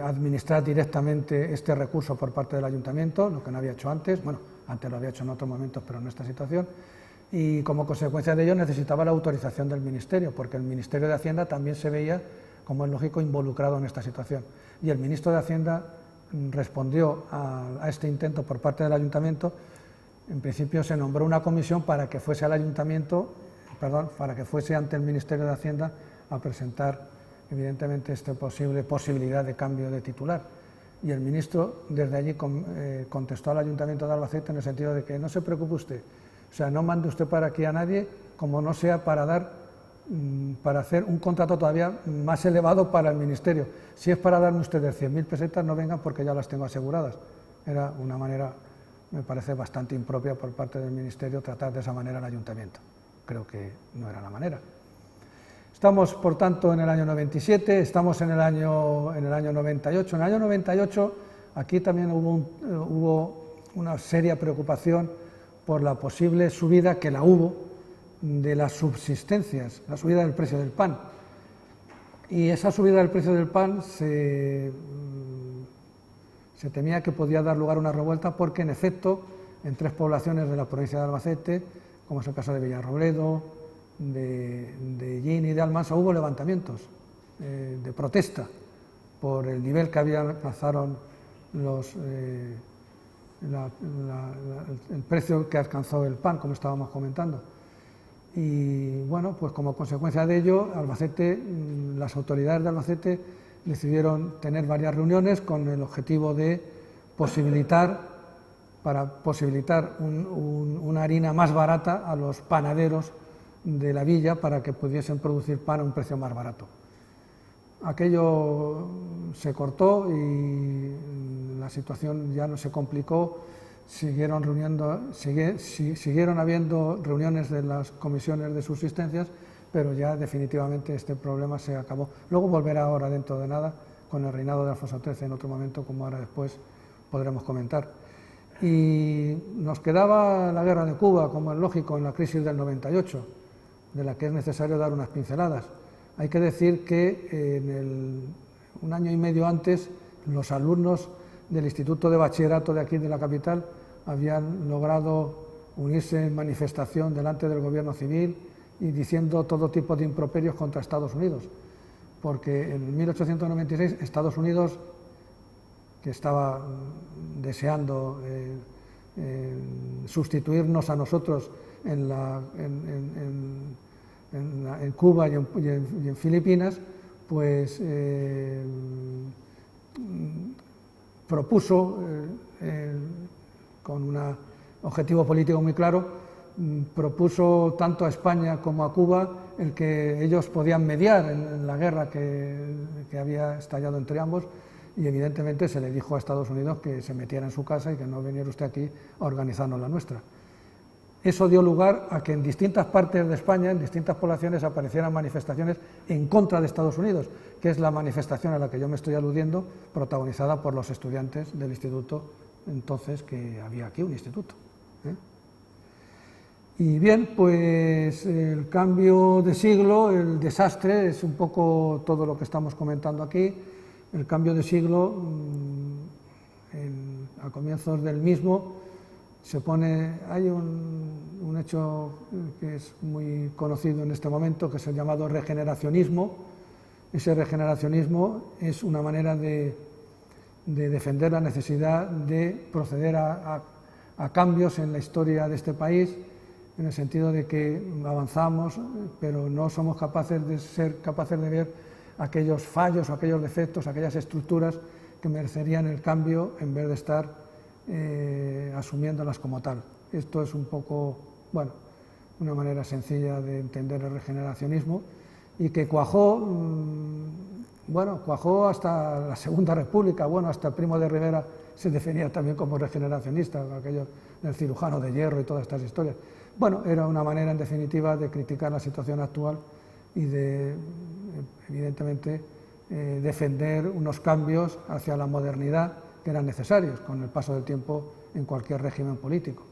administrar directamente este recurso por parte del ayuntamiento, lo que no había hecho antes. Bueno, antes lo había hecho en otros momentos, pero en esta situación. Y como consecuencia de ello necesitaba la autorización del Ministerio, porque el Ministerio de Hacienda también se veía, como es lógico, involucrado en esta situación. Y el ministro de Hacienda respondió a este intento por parte del ayuntamiento. En principio se nombró una comisión para que fuese al ayuntamiento, para que fuese ante el Ministerio de Hacienda a presentar evidentemente esta posibilidad de cambio de titular. Y el ministro desde allí contestó al Ayuntamiento de Albacete en el sentido de que no se preocupe usted, o sea, no mande usted para aquí a nadie, como no sea para hacer un contrato todavía más elevado para el Ministerio. Si es para darme ustedes 100.000 pesetas, no vengan porque ya las tengo aseguradas. Era una manera, me parece, bastante impropia por parte del Ministerio tratar de esa manera al Ayuntamiento. Creo que no era la manera. Estamos, por tanto, en el año 97, estamos en el año 98. En el año 98 aquí también hubo una seria preocupación por la posible subida, que la hubo, de las subsistencias, la subida del precio del pan. Y esa subida del precio del pan se temía que podía dar lugar a una revuelta porque, en efecto, en 3 poblaciones de la provincia de Albacete, como es el caso de Villarrobledo, de Llín y de Almansa, hubo levantamientos de protesta por el nivel que alcanzaron el precio que alcanzó el pan, como estábamos comentando. Y bueno, pues como consecuencia de ello, las autoridades de Albacete decidieron tener varias reuniones con el objetivo de posibilitar una harina más barata a los panaderos de la villa para que pudiesen producir pan a un precio más barato. Aquello se cortó y la situación ya no se complicó. Siguieron habiendo reuniones de las comisiones de subsistencias, pero ya definitivamente este problema se acabó. Luego volverá ahora dentro de nada con el reinado de Alfonso XIII en otro momento, como ahora después podremos comentar. Y nos quedaba la guerra de Cuba, como es lógico, en la crisis del 98, de la que es necesario dar unas pinceladas. Hay que decir que un año y medio antes, los alumnos del Instituto de Bachillerato de aquí de la capital habían logrado unirse en manifestación delante del gobierno civil y diciendo todo tipo de improperios contra Estados Unidos, porque en 1896 Estados Unidos, que estaba deseando sustituirnos a nosotros en Cuba y en Filipinas, pues propuso, con un objetivo político muy claro, propuso tanto a España como a Cuba el que ellos podían mediar en la guerra que había estallado entre ambos, y evidentemente se le dijo a Estados Unidos que se metiera en su casa y que no viniera usted aquí a organizarnos la nuestra. Eso dio lugar a que en distintas partes de España, en distintas poblaciones, aparecieran manifestaciones en contra de Estados Unidos, que es la manifestación a la que yo me estoy aludiendo, protagonizada por los estudiantes del instituto, entonces que había aquí un instituto. Y bien, pues el cambio de siglo, el desastre, es un poco todo lo que estamos comentando aquí. El cambio de siglo, a comienzos del mismo, hay un hecho que es muy conocido en este momento, que es el llamado regeneracionismo. Ese regeneracionismo es una manera de defender la necesidad de proceder a cambios en la historia de este país, en el sentido de que avanzamos, pero no somos capaces de ver aquellos fallos o aquellos defectos, aquellas estructuras que merecerían el cambio en vez de estar asumiéndolas como tal. Esto es un poco, bueno, una manera sencilla de entender el regeneracionismo, y que cuajó hasta la Segunda República. Bueno, hasta Primo de Rivera se definía también como regeneracionista, aquello del cirujano de hierro y todas estas historias. Bueno, era una manera, en definitiva, de criticar la situación actual y de, evidentemente, defender unos cambios hacia la modernidad que eran necesarios con el paso del tiempo en cualquier régimen político.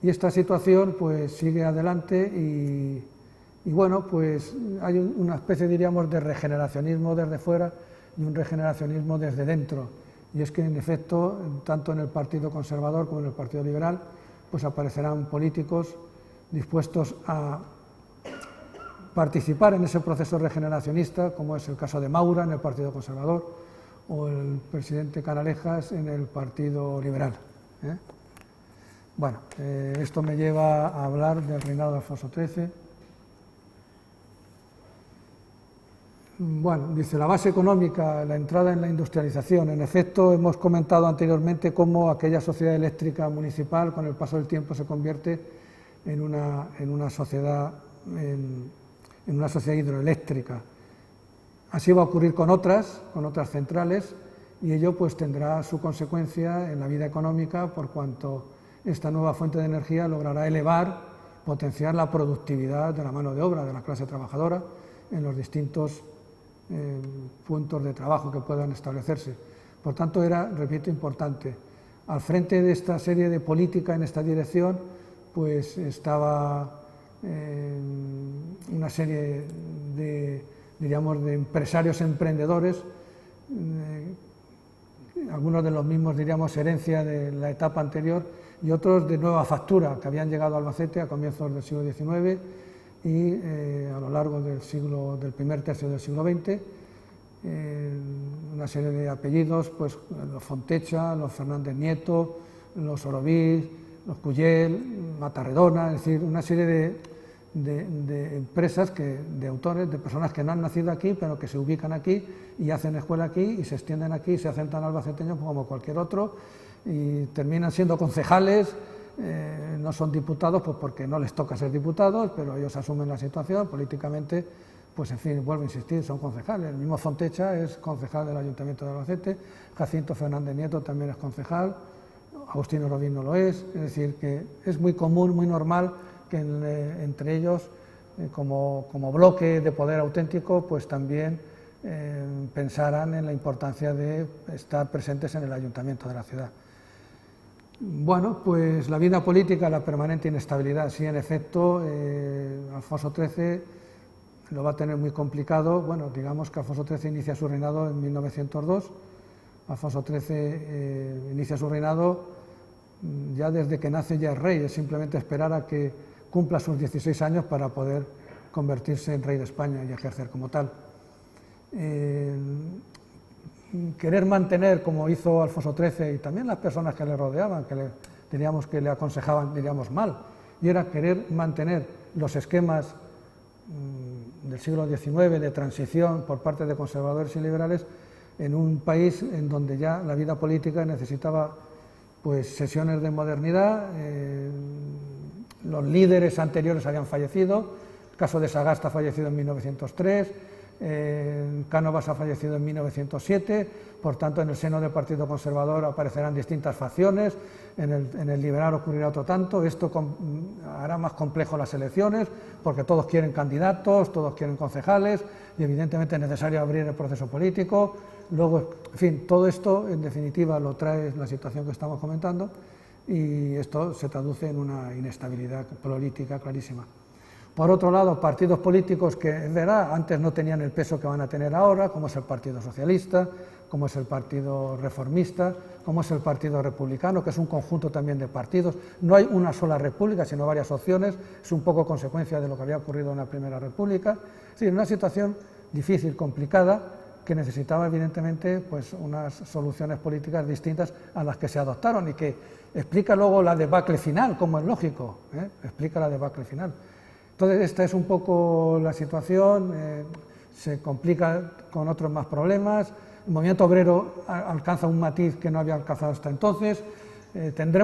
Y esta situación pues sigue adelante y bueno, pues hay una especie, diríamos, de regeneracionismo desde fuera y un regeneracionismo desde dentro. Y es que, en efecto, tanto en el Partido Conservador como en el Partido Liberal, pues aparecerán políticos dispuestos a participar en ese proceso regeneracionista, como es el caso de Maura en el Partido Conservador o el presidente Canalejas en el Partido Liberal. Bueno, esto me lleva a hablar del reinado de Alfonso XIII. Bueno, dice la base económica, la entrada en la industrialización. En efecto, hemos comentado anteriormente cómo aquella sociedad eléctrica municipal con el paso del tiempo se convierte en una sociedad hidroeléctrica. Así va a ocurrir con otras centrales, y ello pues tendrá su consecuencia en la vida económica, por cuanto esta nueva fuente de energía logrará potenciar la productividad de la mano de obra de la clase trabajadora en los distintos puntos de trabajo que puedan establecerse. Por tanto, era, repito, importante. Al frente de esta serie de política en esta dirección, pues estaba una serie de empresarios emprendedores, algunos de los mismos, diríamos, herencia de la etapa anterior, y otros de nueva factura, que habían llegado a Albacete a comienzos del siglo XIX y a lo largo del primer tercio del siglo XX, una serie de apellidos, pues los Fontecha, los Fernández Nieto, los Oroví, los Cuyel, Matarredona, es decir, una serie de empresas, de autores, de personas que no han nacido aquí, pero que se ubican aquí y hacen escuela aquí y se extienden aquí y se hacen tan albaceteños como cualquier otro, y terminan siendo concejales. No son diputados pues porque no les toca ser diputados, pero ellos asumen la situación políticamente, pues en fin, vuelvo a insistir, son concejales. El mismo Fontecha es concejal del Ayuntamiento de Albacete, Jacinto Fernández Nieto también es concejal, Agustín Oroví no lo es decir, que es muy común, muy normal que entre ellos, como bloque de poder auténtico, pues también pensaran en la importancia de estar presentes en el Ayuntamiento de la ciudad. Bueno, pues la vida política, la permanente inestabilidad, sí, en efecto, Alfonso XIII lo va a tener muy complicado. Bueno, digamos que Alfonso XIII inicia su reinado en 1902, Alfonso XIII inicia su reinado ya desde que nace, ya es rey, es simplemente esperar a que cumpla sus 16 años para poder convertirse en rey de España y ejercer como tal. Querer mantener, como hizo Alfonso XIII y también las personas que le rodeaban, diríamos que le aconsejaban, diríamos mal, y era querer mantener los esquemas del siglo XIX de transición por parte de conservadores y liberales en un país en donde ya la vida política necesitaba pues sesiones de modernidad. Los líderes anteriores habían fallecido, el caso de Sagasta ha fallecido en 1903, Cánovas ha fallecido en 1907, por tanto en el seno del Partido Conservador aparecerán distintas facciones, en el liberal ocurrirá otro tanto. Esto hará más complejo las elecciones, porque todos quieren candidatos, todos quieren concejales, y evidentemente es necesario abrir el proceso político. Luego, en fin, todo esto en definitiva lo trae la situación que estamos comentando, y esto se traduce en una inestabilidad política clarísima. Por otro lado, partidos políticos que, es verdad, antes no tenían el peso que van a tener ahora, como es el Partido Socialista, como es el Partido Reformista, como es el Partido Republicano, que es un conjunto también de partidos. No hay una sola república, sino varias opciones, es un poco consecuencia de lo que había ocurrido en la Primera República. Es decir, una situación difícil, complicada, que necesitaba evidentemente pues unas soluciones políticas distintas a las que se adoptaron, y que explica luego la debacle final, como es lógico, explica la debacle final. Entonces, esta es un poco la situación, se complica con otros más problemas. El movimiento obrero alcanza un matiz que no había alcanzado hasta entonces. En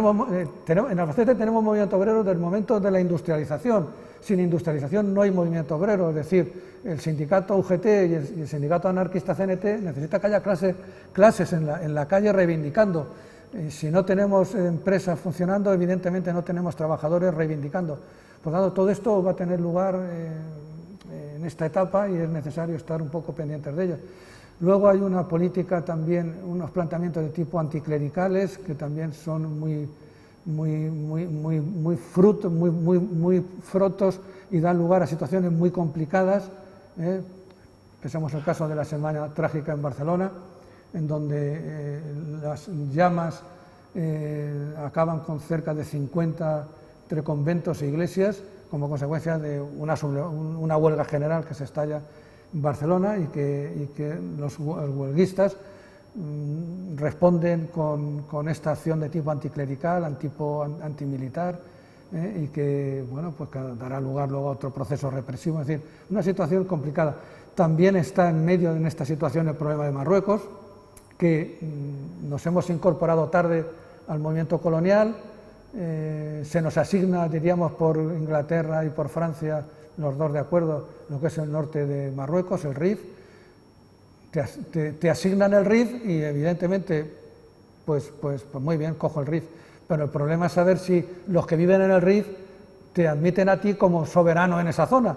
Albacete tenemos movimiento obrero desde el momento de la industrialización. Sin industrialización no hay movimiento obrero, es decir, el sindicato UGT y el sindicato anarquista CNT necesita que haya clases en la calle reivindicando. Si no tenemos empresas funcionando, evidentemente no tenemos trabajadores reivindicando. Por lo tanto, todo esto va a tener lugar en esta etapa y es necesario estar un poco pendientes de ello. Luego hay una política también, unos planteamientos de tipo anticlericales que también son muy frutos y dan lugar a situaciones muy complicadas. Pensemos el caso de la Semana Trágica en Barcelona, en donde las llamas acaban con cerca de 50 entre conventos e iglesias, como consecuencia de una huelga general que se estalla en Barcelona, y que los huelguistas responden con esta acción de tipo anticlerical, antimilitar, y que bueno, pues dará lugar luego a otro proceso represivo. Es decir, una situación complicada. También está en medio en esta situación el problema de Marruecos, que nos hemos incorporado tarde al movimiento colonial, se nos asigna, diríamos, por Inglaterra y por Francia, los dos de acuerdo, lo que es el norte de Marruecos, el Rif. Te asignan el Rif y evidentemente, pues muy bien, cojo el Rif, pero el problema es saber si los que viven en el Rif te admiten a ti como soberano en esa zona.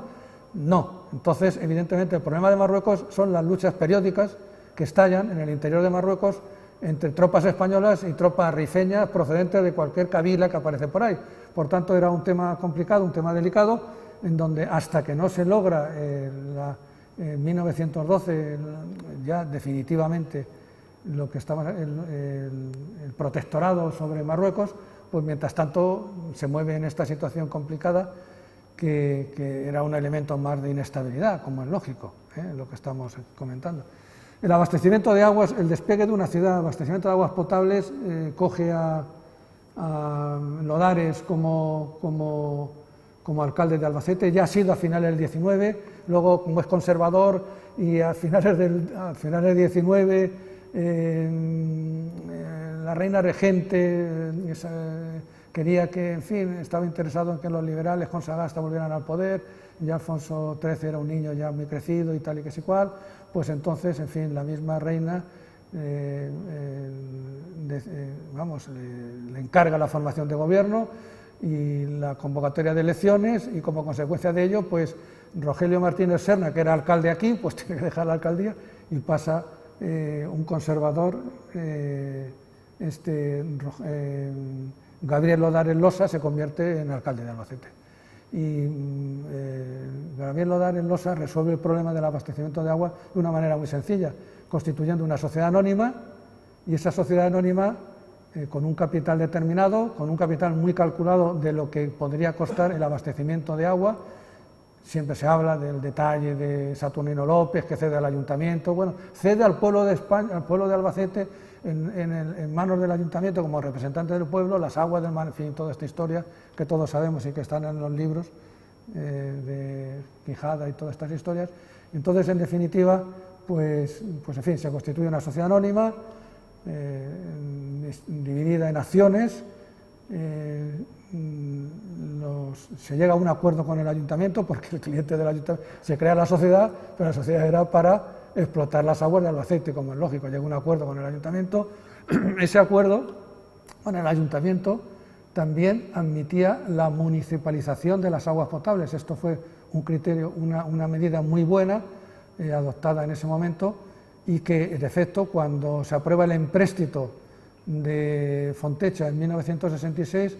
No, entonces evidentemente el problema de Marruecos son las luchas periódicas que estallan en el interior de Marruecos entre tropas españolas y tropas rifeñas procedentes de cualquier kabila que aparece por ahí. Por tanto, era un tema complicado, un tema delicado, en donde hasta que no se logra en 1912 ya definitivamente lo que estaba el protectorado sobre Marruecos, pues mientras tanto se mueve en esta situación complicada que era un elemento más de inestabilidad, como es lógico, lo que estamos comentando. El abastecimiento de aguas, el despegue de una ciudad, abastecimiento de aguas potables, coge a Lodares como alcalde de Albacete, ya ha sido a finales del 19, luego como es conservador y a finales del 19 la reina regente quería que, en fin, estaba interesado en que los liberales con Sagasta volvieran al poder, ya Alfonso XIII era un niño ya muy crecido y tal y que sí cual, pues entonces, en fin, la misma reina le encarga la formación de gobierno y la convocatoria de elecciones, y como consecuencia de ello, pues Rogelio Martínez Serna, que era alcalde aquí, pues tiene que dejar la alcaldía y pasa un conservador, Gabriel Lodares Losa, se convierte en alcalde de Albacete. Y Gabriel Lodares Losa resuelve el problema del abastecimiento de agua de una manera muy sencilla, constituyendo una sociedad anónima, y esa sociedad anónima, con un capital determinado, con un capital muy calculado de lo que podría costar el abastecimiento de agua. Siempre se habla del detalle de Saturnino López, que cede al ayuntamiento, bueno, cede al pueblo de España, al pueblo de Albacete, en manos del ayuntamiento como representante del pueblo, las aguas del mar, en fin, toda esta historia que todos sabemos y que están en los libros de Quijada y todas estas historias. Entonces, en definitiva, pues en fin, se constituye una sociedad anónima, dividida en acciones, se llega a un acuerdo con el ayuntamiento, porque el cliente del ayuntamiento, se crea la sociedad, pero la sociedad era para explotar las aguas de Albacete, como es lógico, llega a un acuerdo con el ayuntamiento. Ese acuerdo con el ayuntamiento también admitía la municipalización de las aguas potables. Esto fue un criterio, una medida muy buena, adoptada en ese momento, y que, de efecto, cuando se aprueba el empréstito de Fontecha en 1966,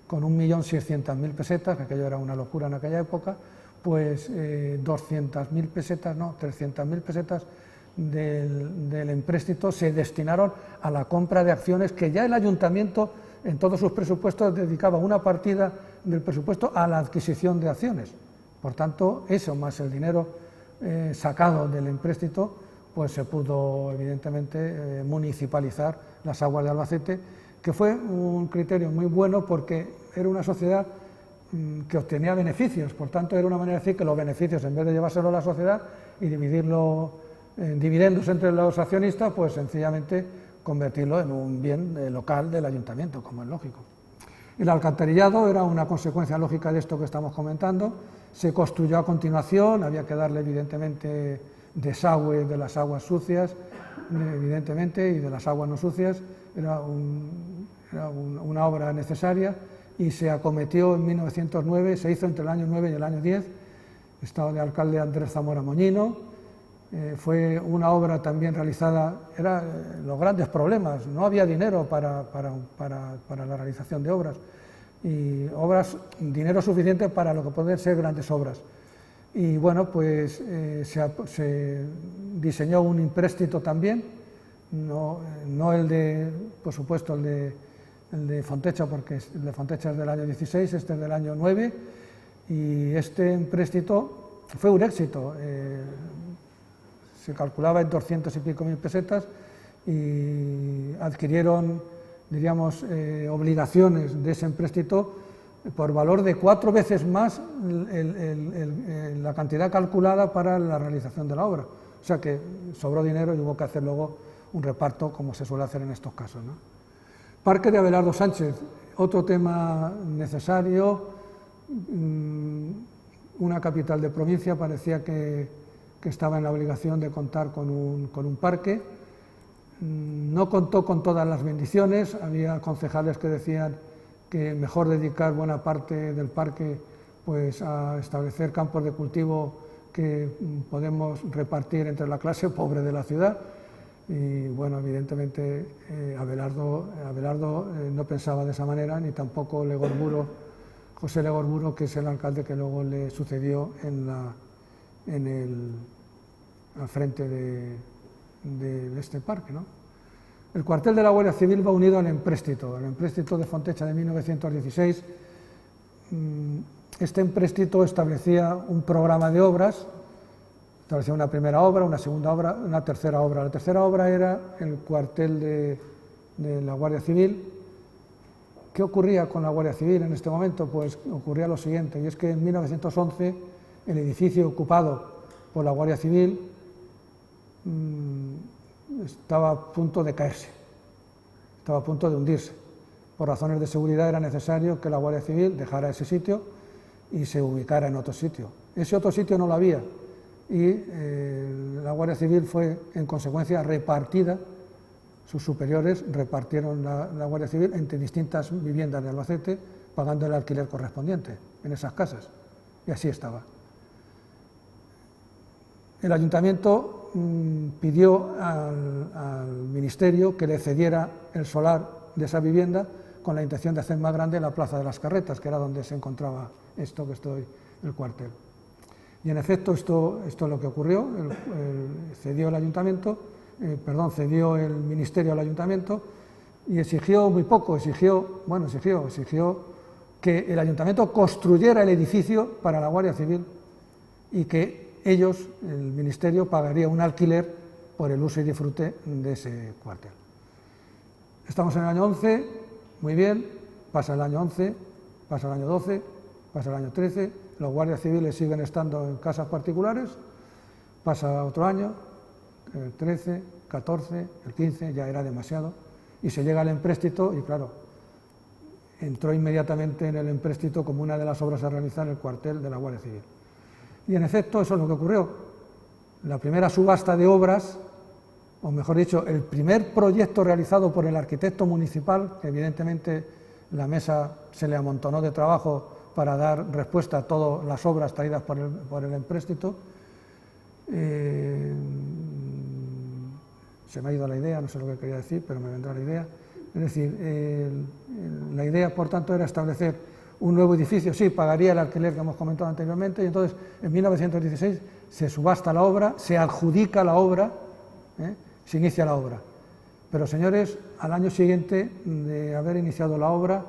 con 1.600.000 pesetas, que aquello era una locura en aquella época, pues 200.000 pesetas, no, 300.000 pesetas del empréstito se destinaron a la compra de acciones, que ya el ayuntamiento en todos sus presupuestos dedicaba una partida del presupuesto a la adquisición de acciones. Por tanto, eso más el dinero sacado del empréstito, pues se pudo evidentemente municipalizar las aguas de Albacete, que fue un criterio muy bueno porque era una sociedad que obtenía beneficios. Por tanto, era una manera de decir que los beneficios, en vez de llevárselo a la sociedad y dividirlo en dividendos entre los accionistas, pues sencillamente convertirlo en un bien local del ayuntamiento, como es lógico. El alcantarillado era una consecuencia lógica de esto que estamos comentando. Se construyó a continuación, había que darle evidentemente desagüe de las aguas sucias, evidentemente, y de las aguas no sucias. Era una obra necesaria y se acometió en 1909, se hizo entre el año 9 y el año 10, estado de alcalde Andrés Zamora Moñino. Fue una obra también realizada, eran los grandes problemas, no había dinero para la realización de obras, y dinero suficiente para lo que pueden ser grandes obras. Y bueno, pues se diseñó un empréstito también, no el de, por supuesto, el de Fontecha, porque el de Fontecha es del año 16, este es del año 9, y este empréstito fue un éxito. Se calculaba en 200 y pico mil pesetas y adquirieron, diríamos, obligaciones de ese empréstito por valor de 4 veces más la cantidad calculada para la realización de la obra. O sea que sobró dinero y hubo que hacer luego un reparto, como se suele hacer en estos casos, ¿no? Parque de Abelardo Sánchez, otro tema necesario. Una capital de provincia parecía que estaba en la obligación de contar con un parque. No contó con todas las bendiciones, había concejales que decían que mejor dedicar buena parte del parque pues, a establecer campos de cultivo que podemos repartir entre la clase pobre de la ciudad. Y bueno, evidentemente Abelardo no pensaba de esa manera, ni tampoco José Legorburu, que es el alcalde que luego le sucedió al frente de este parque, ¿no? El cuartel de la Guardia Civil va unido al empréstito de Fontecha de 1916. Este empréstito establecía un programa de obras, establecía una primera obra, una segunda obra, una tercera obra. La tercera obra era el cuartel de la Guardia Civil. ¿Qué ocurría con la Guardia Civil en este momento? Pues ocurría lo siguiente, y es que en 1911 el edificio ocupado por la Guardia Civil estaba a punto de caerse, estaba a punto de hundirse. Por razones de seguridad era necesario que la Guardia Civil dejara ese sitio y se ubicara en otro sitio. Ese otro sitio no lo había y la Guardia Civil fue en consecuencia repartida, sus superiores repartieron la Guardia Civil entre distintas viviendas de Albacete, pagando el alquiler correspondiente en esas casas, y así estaba. El ayuntamiento pidió al ministerio que le cediera el solar de esa vivienda con la intención de hacer más grande la Plaza de las Carretas, que era donde se encontraba el cuartel. Y en efecto esto es lo que ocurrió, cedió el ministerio al ayuntamiento y exigió muy poco, exigió que el ayuntamiento construyera el edificio para la Guardia Civil y que ellos, el ministerio, pagaría un alquiler por el uso y disfrute de ese cuartel. Estamos en el año 11, muy bien, pasa el año 11, pasa el año 12, pasa el año 13, los guardias civiles siguen estando en casas particulares, pasa otro año, el 13, 14, el 15, ya era demasiado, y se llega al empréstito y claro, entró inmediatamente en el empréstito como una de las obras a realizar el cuartel de la Guardia Civil. Y en efecto eso es lo que ocurrió. La primera subasta de obras, o mejor dicho, el primer proyecto realizado por el arquitecto municipal, que evidentemente la mesa se le amontonó de trabajo para dar respuesta a todas las obras traídas por el empréstito. Se me ha ido la idea, no sé lo que quería decir, pero me vendrá la idea. Es decir, la idea, por tanto, era establecer un nuevo edificio, sí, pagaría el alquiler que hemos comentado anteriormente, y entonces en 1916 se subasta la obra, se adjudica la obra, se inicia la obra. Pero señores, al año siguiente de haber iniciado la obra,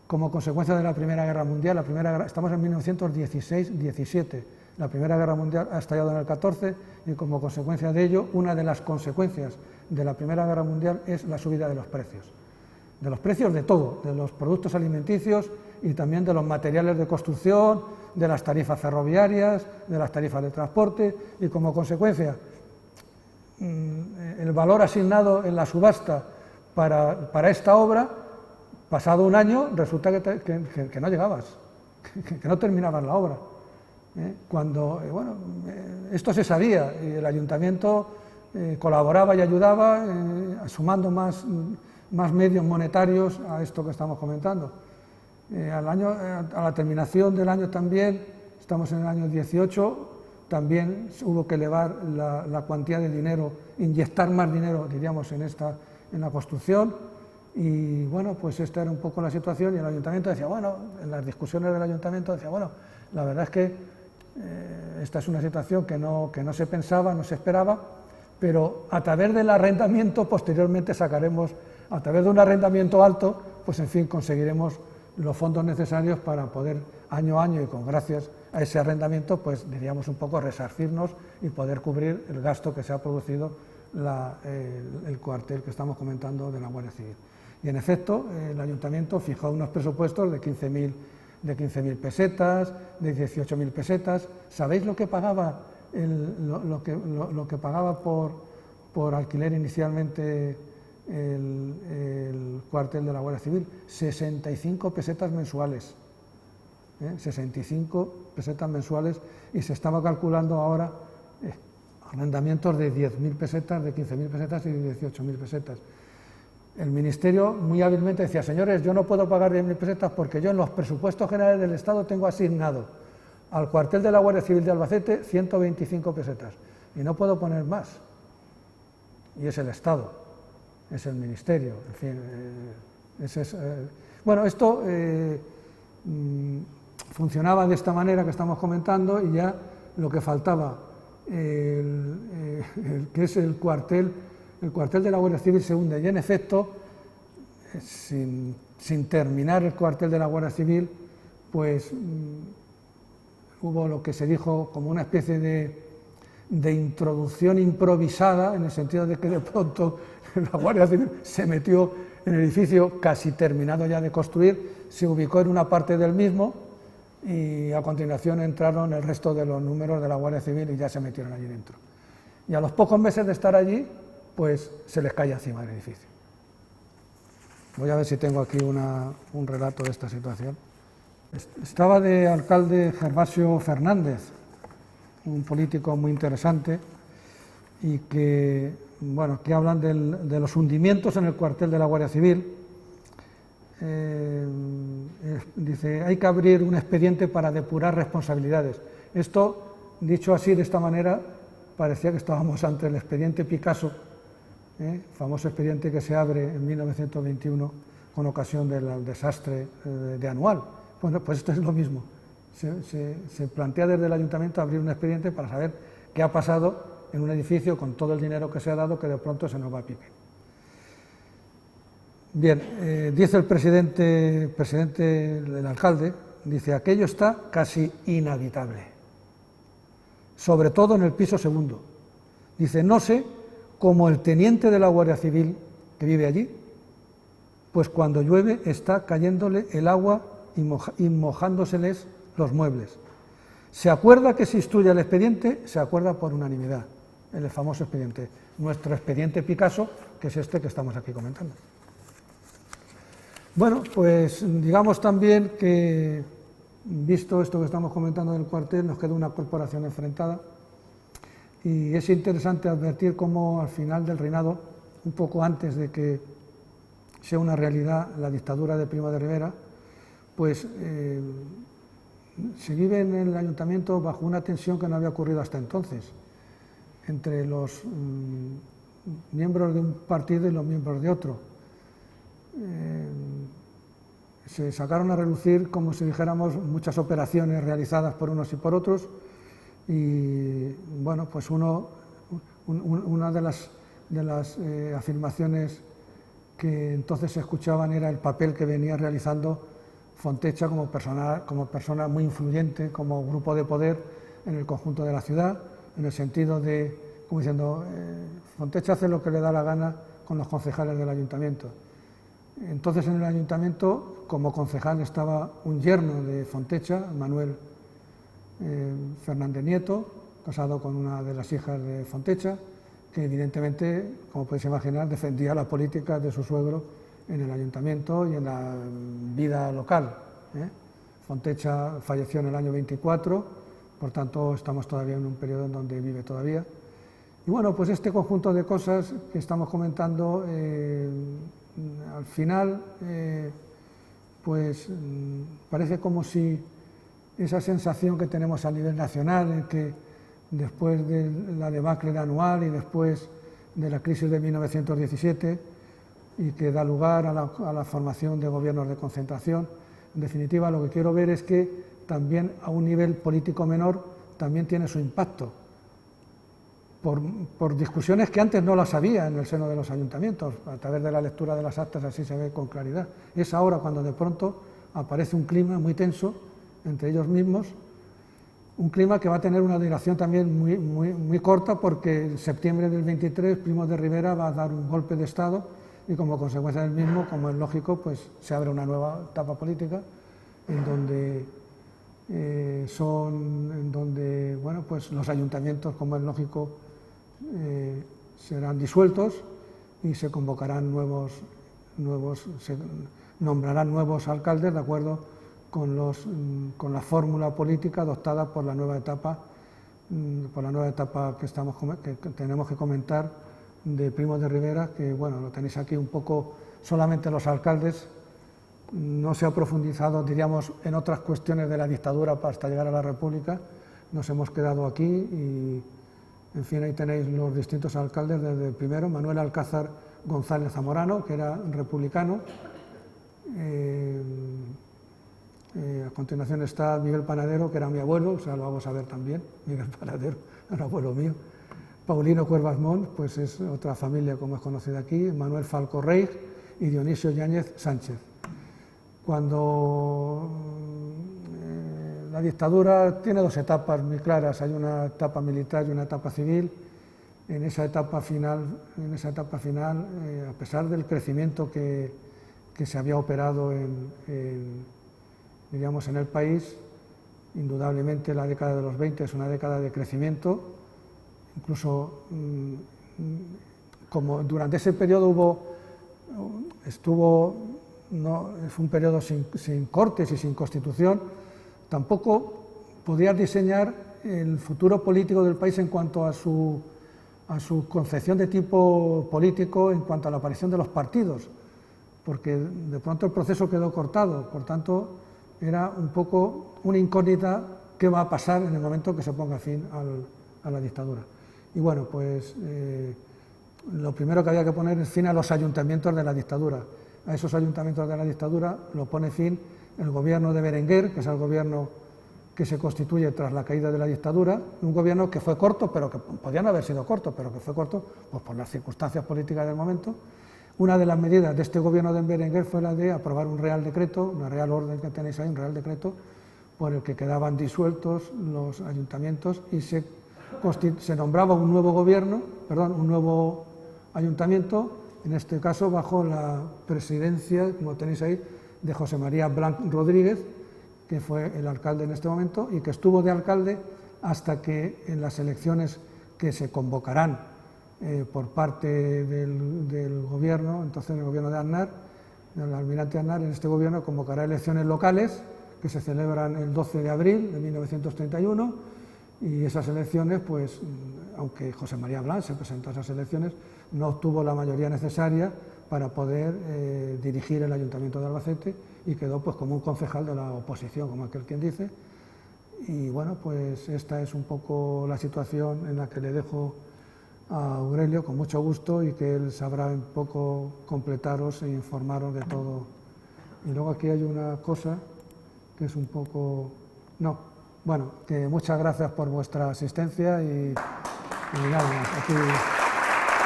como consecuencia de la Primera Guerra Mundial, estamos en 1916-17, la Primera Guerra Mundial ha estallado en el 14 y como consecuencia de ello, una de las consecuencias de la Primera Guerra Mundial es la subida de los precios de todo, de los productos alimenticios y también de los materiales de construcción, de las tarifas ferroviarias, de las tarifas de transporte y como consecuencia el valor asignado en la subasta para esta obra, pasado un año, resulta que no llegabas, que no terminabas la obra. Cuando, esto se sabía y el ayuntamiento colaboraba y ayudaba sumando más medios monetarios a esto que estamos comentando. A la terminación del año también, estamos en el año 18, también hubo que elevar la cuantía de dinero, inyectar más dinero, diríamos, en la construcción, y bueno, pues esta era un poco la situación, y el ayuntamiento decía, en las discusiones del ayuntamiento decía, la verdad es que esta es una situación que no se pensaba, no se esperaba, pero a través del arrendamiento, posteriormente sacaremos, a través de un arrendamiento alto, pues en fin, conseguiremos los fondos necesarios para poder año a año y con gracias a ese arrendamiento, pues diríamos un poco resarcirnos y poder cubrir el gasto que se ha producido el cuartel que estamos comentando de la Guardia Civil. Y en efecto, el ayuntamiento fijó unos presupuestos de 15.000 pesetas, de 18.000 pesetas. ¿Sabéis lo que pagaba, lo que pagaba por alquiler inicialmente el cuartel de la Guardia Civil? 65 pesetas mensuales. 65 pesetas mensuales, y se estaba calculando ahora arrendamientos de 10.000 pesetas, de 15.000 pesetas y de 18.000 pesetas. El Ministerio muy hábilmente decía: señores, yo no puedo pagar 10.000 pesetas porque yo en los presupuestos generales del Estado tengo asignado al cuartel de la Guardia Civil de Albacete 125 pesetas y no puedo poner más. Y es el Estado, es el Ministerio, en fin. Bueno, esto funcionaba de esta manera que estamos comentando, y ya lo que faltaba, que es el cuartel de la Guardia Civil se hunde, y en efecto, sin terminar el cuartel de la Guardia Civil, pues hubo lo que se dijo como una especie de introducción improvisada, en el sentido de que de pronto la Guardia Civil se metió en el edificio casi terminado ya de construir, se ubicó en una parte del mismo, y a continuación entraron el resto de los números de la Guardia Civil y ya se metieron allí dentro. Y a los pocos meses de estar allí, pues se les cae encima el edificio. Voy a ver si tengo aquí un relato de esta situación. Estaba de alcalde Gervasio Fernández, un político muy interesante, y que hablan de los hundimientos en el cuartel de la Guardia Civil. Dice: hay que abrir un expediente para depurar responsabilidades. Esto, dicho así, de esta manera, parecía que estábamos ante el expediente Picasso, famoso expediente que se abre en 1921 con ocasión del desastre de Anual. Bueno, pues esto es lo mismo. Se plantea desde el ayuntamiento abrir un expediente para saber qué ha pasado en un edificio con todo el dinero que se ha dado, que de pronto se nos va a pique. Bien, dice el presidente del alcalde, dice: aquello está casi inhabitable, sobre todo en el piso segundo. Dice: no sé cómo el teniente de la Guardia Civil que vive allí, pues cuando llueve está cayéndole el agua y mojándoseles los muebles. Se acuerda que se instruye el expediente, se acuerda por unanimidad, el famoso expediente, nuestro expediente Picasso, que es este que estamos aquí comentando. Bueno, pues digamos también que, visto esto que estamos comentando del cuartel, nos queda una corporación enfrentada, y es interesante advertir cómo al final del reinado, un poco antes de que sea una realidad la dictadura de Primo de Rivera, pues se vive en el ayuntamiento bajo una tensión que no había ocurrido hasta entonces, entre los miembros de un partido y los miembros de otro. Se sacaron a relucir, como si dijéramos, muchas operaciones realizadas por unos y por otros, y bueno, pues una de las afirmaciones que entonces se escuchaban era el papel que venía realizando Fontecha como persona muy influyente, como grupo de poder en el conjunto de la ciudad, en el sentido de, como diciendo, Fontecha hace lo que le da la gana con los concejales del ayuntamiento. Entonces en el ayuntamiento, como concejal, estaba un yerno de Fontecha, Manuel Fernández Nieto, casado con una de las hijas de Fontecha, que evidentemente, como podéis imaginar, defendía la política de su suegro en el ayuntamiento y en la vida local. Fontecha falleció en el año 24, por tanto estamos todavía en un periodo en donde vive todavía. Y bueno, pues este conjunto de cosas que estamos comentando, al final, pues parece como si esa sensación que tenemos a nivel nacional, en que después de la debacle de Anual y después de la crisis de 1917, y que da lugar a la formación de gobiernos de concentración, en definitiva, lo que quiero ver es que también a un nivel político menor también tiene su impacto, por discusiones que antes no las había en el seno de los ayuntamientos. A través de la lectura de las actas así se ve con claridad. Es ahora cuando de pronto aparece un clima muy tenso entre ellos mismos, Un clima que va a tener una duración también muy corta, porque en septiembre del 23 Primo de Rivera va a dar un golpe de Estado y como consecuencia del mismo, como es lógico, pues se abre una nueva etapa política en donde bueno, pues los ayuntamientos, como es lógico, serán disueltos y se convocarán se nombrarán nuevos alcaldes de acuerdo con la fórmula política adoptada por la nueva etapa que tenemos que comentar de Primo de Rivera, que bueno, lo tenéis aquí un poco, solamente los alcaldes. No se ha profundizado, diríamos, en otras cuestiones de la dictadura hasta llegar a la República. Nos hemos quedado aquí y, en fin, ahí tenéis los distintos alcaldes, desde el primero, Manuel Alcázar González Zamorano, que era republicano. A continuación está Miguel Panadero, que era mi abuelo, o sea, lo vamos a ver también, Miguel Panadero, era abuelo mío. Paulino Cuervas Mons, pues es otra familia como es conocida aquí, Manuel Falco Reig y Dionisio Yáñez Sánchez. Cuando la dictadura tiene dos etapas muy claras, hay una etapa militar y una etapa civil. En esa etapa final, a pesar del crecimiento que se había operado diríamos, en el país, indudablemente la década de los 20 es una década de crecimiento. Incluso como durante ese periodo fue un periodo sin cortes y sin constitución, tampoco podías diseñar el futuro político del país en cuanto a su concepción de tipo político, en cuanto a la aparición de los partidos, porque de pronto el proceso quedó cortado. Por tanto, era un poco una incógnita qué va a pasar en el momento que se ponga fin a la dictadura. Y bueno, pues lo primero que había que poner es fin a los ayuntamientos de la dictadura. A esos ayuntamientos de la dictadura lo pone fin el gobierno de Berenguer, que es el gobierno que se constituye tras la caída de la dictadura, un gobierno que fue corto, pero que podía no haber sido corto, pero que fue corto pues, por las circunstancias políticas del momento. Una de las medidas de este gobierno de Berenguer fue la de aprobar un real decreto, una real orden que tenéis ahí, un real decreto, por el que quedaban disueltos los ayuntamientos y se nombraba un nuevo gobierno, un nuevo ayuntamiento, en este caso bajo la presidencia, como tenéis ahí, de José María Blanc Rodríguez, que fue el alcalde en este momento y que estuvo de alcalde hasta que en las elecciones que se convocarán por parte del gobierno, entonces el gobierno de Aznar, del almirante Aznar, en este gobierno convocará elecciones locales que se celebran el 12 de abril de 1931 y esas elecciones, pues, aunque José María Blanc se presentó a esas elecciones, no obtuvo la mayoría necesaria para poder dirigir el Ayuntamiento de Albacete y quedó pues como un concejal de la oposición, como aquel quien dice. Y bueno, pues esta es un poco la situación en la que le dejo a Aurelio, con mucho gusto, y que él sabrá un poco completaros e informaros de todo. Y luego aquí hay una cosa que es un poco... No, bueno, que muchas gracias por vuestra asistencia y nada más, aquí...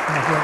Gracias.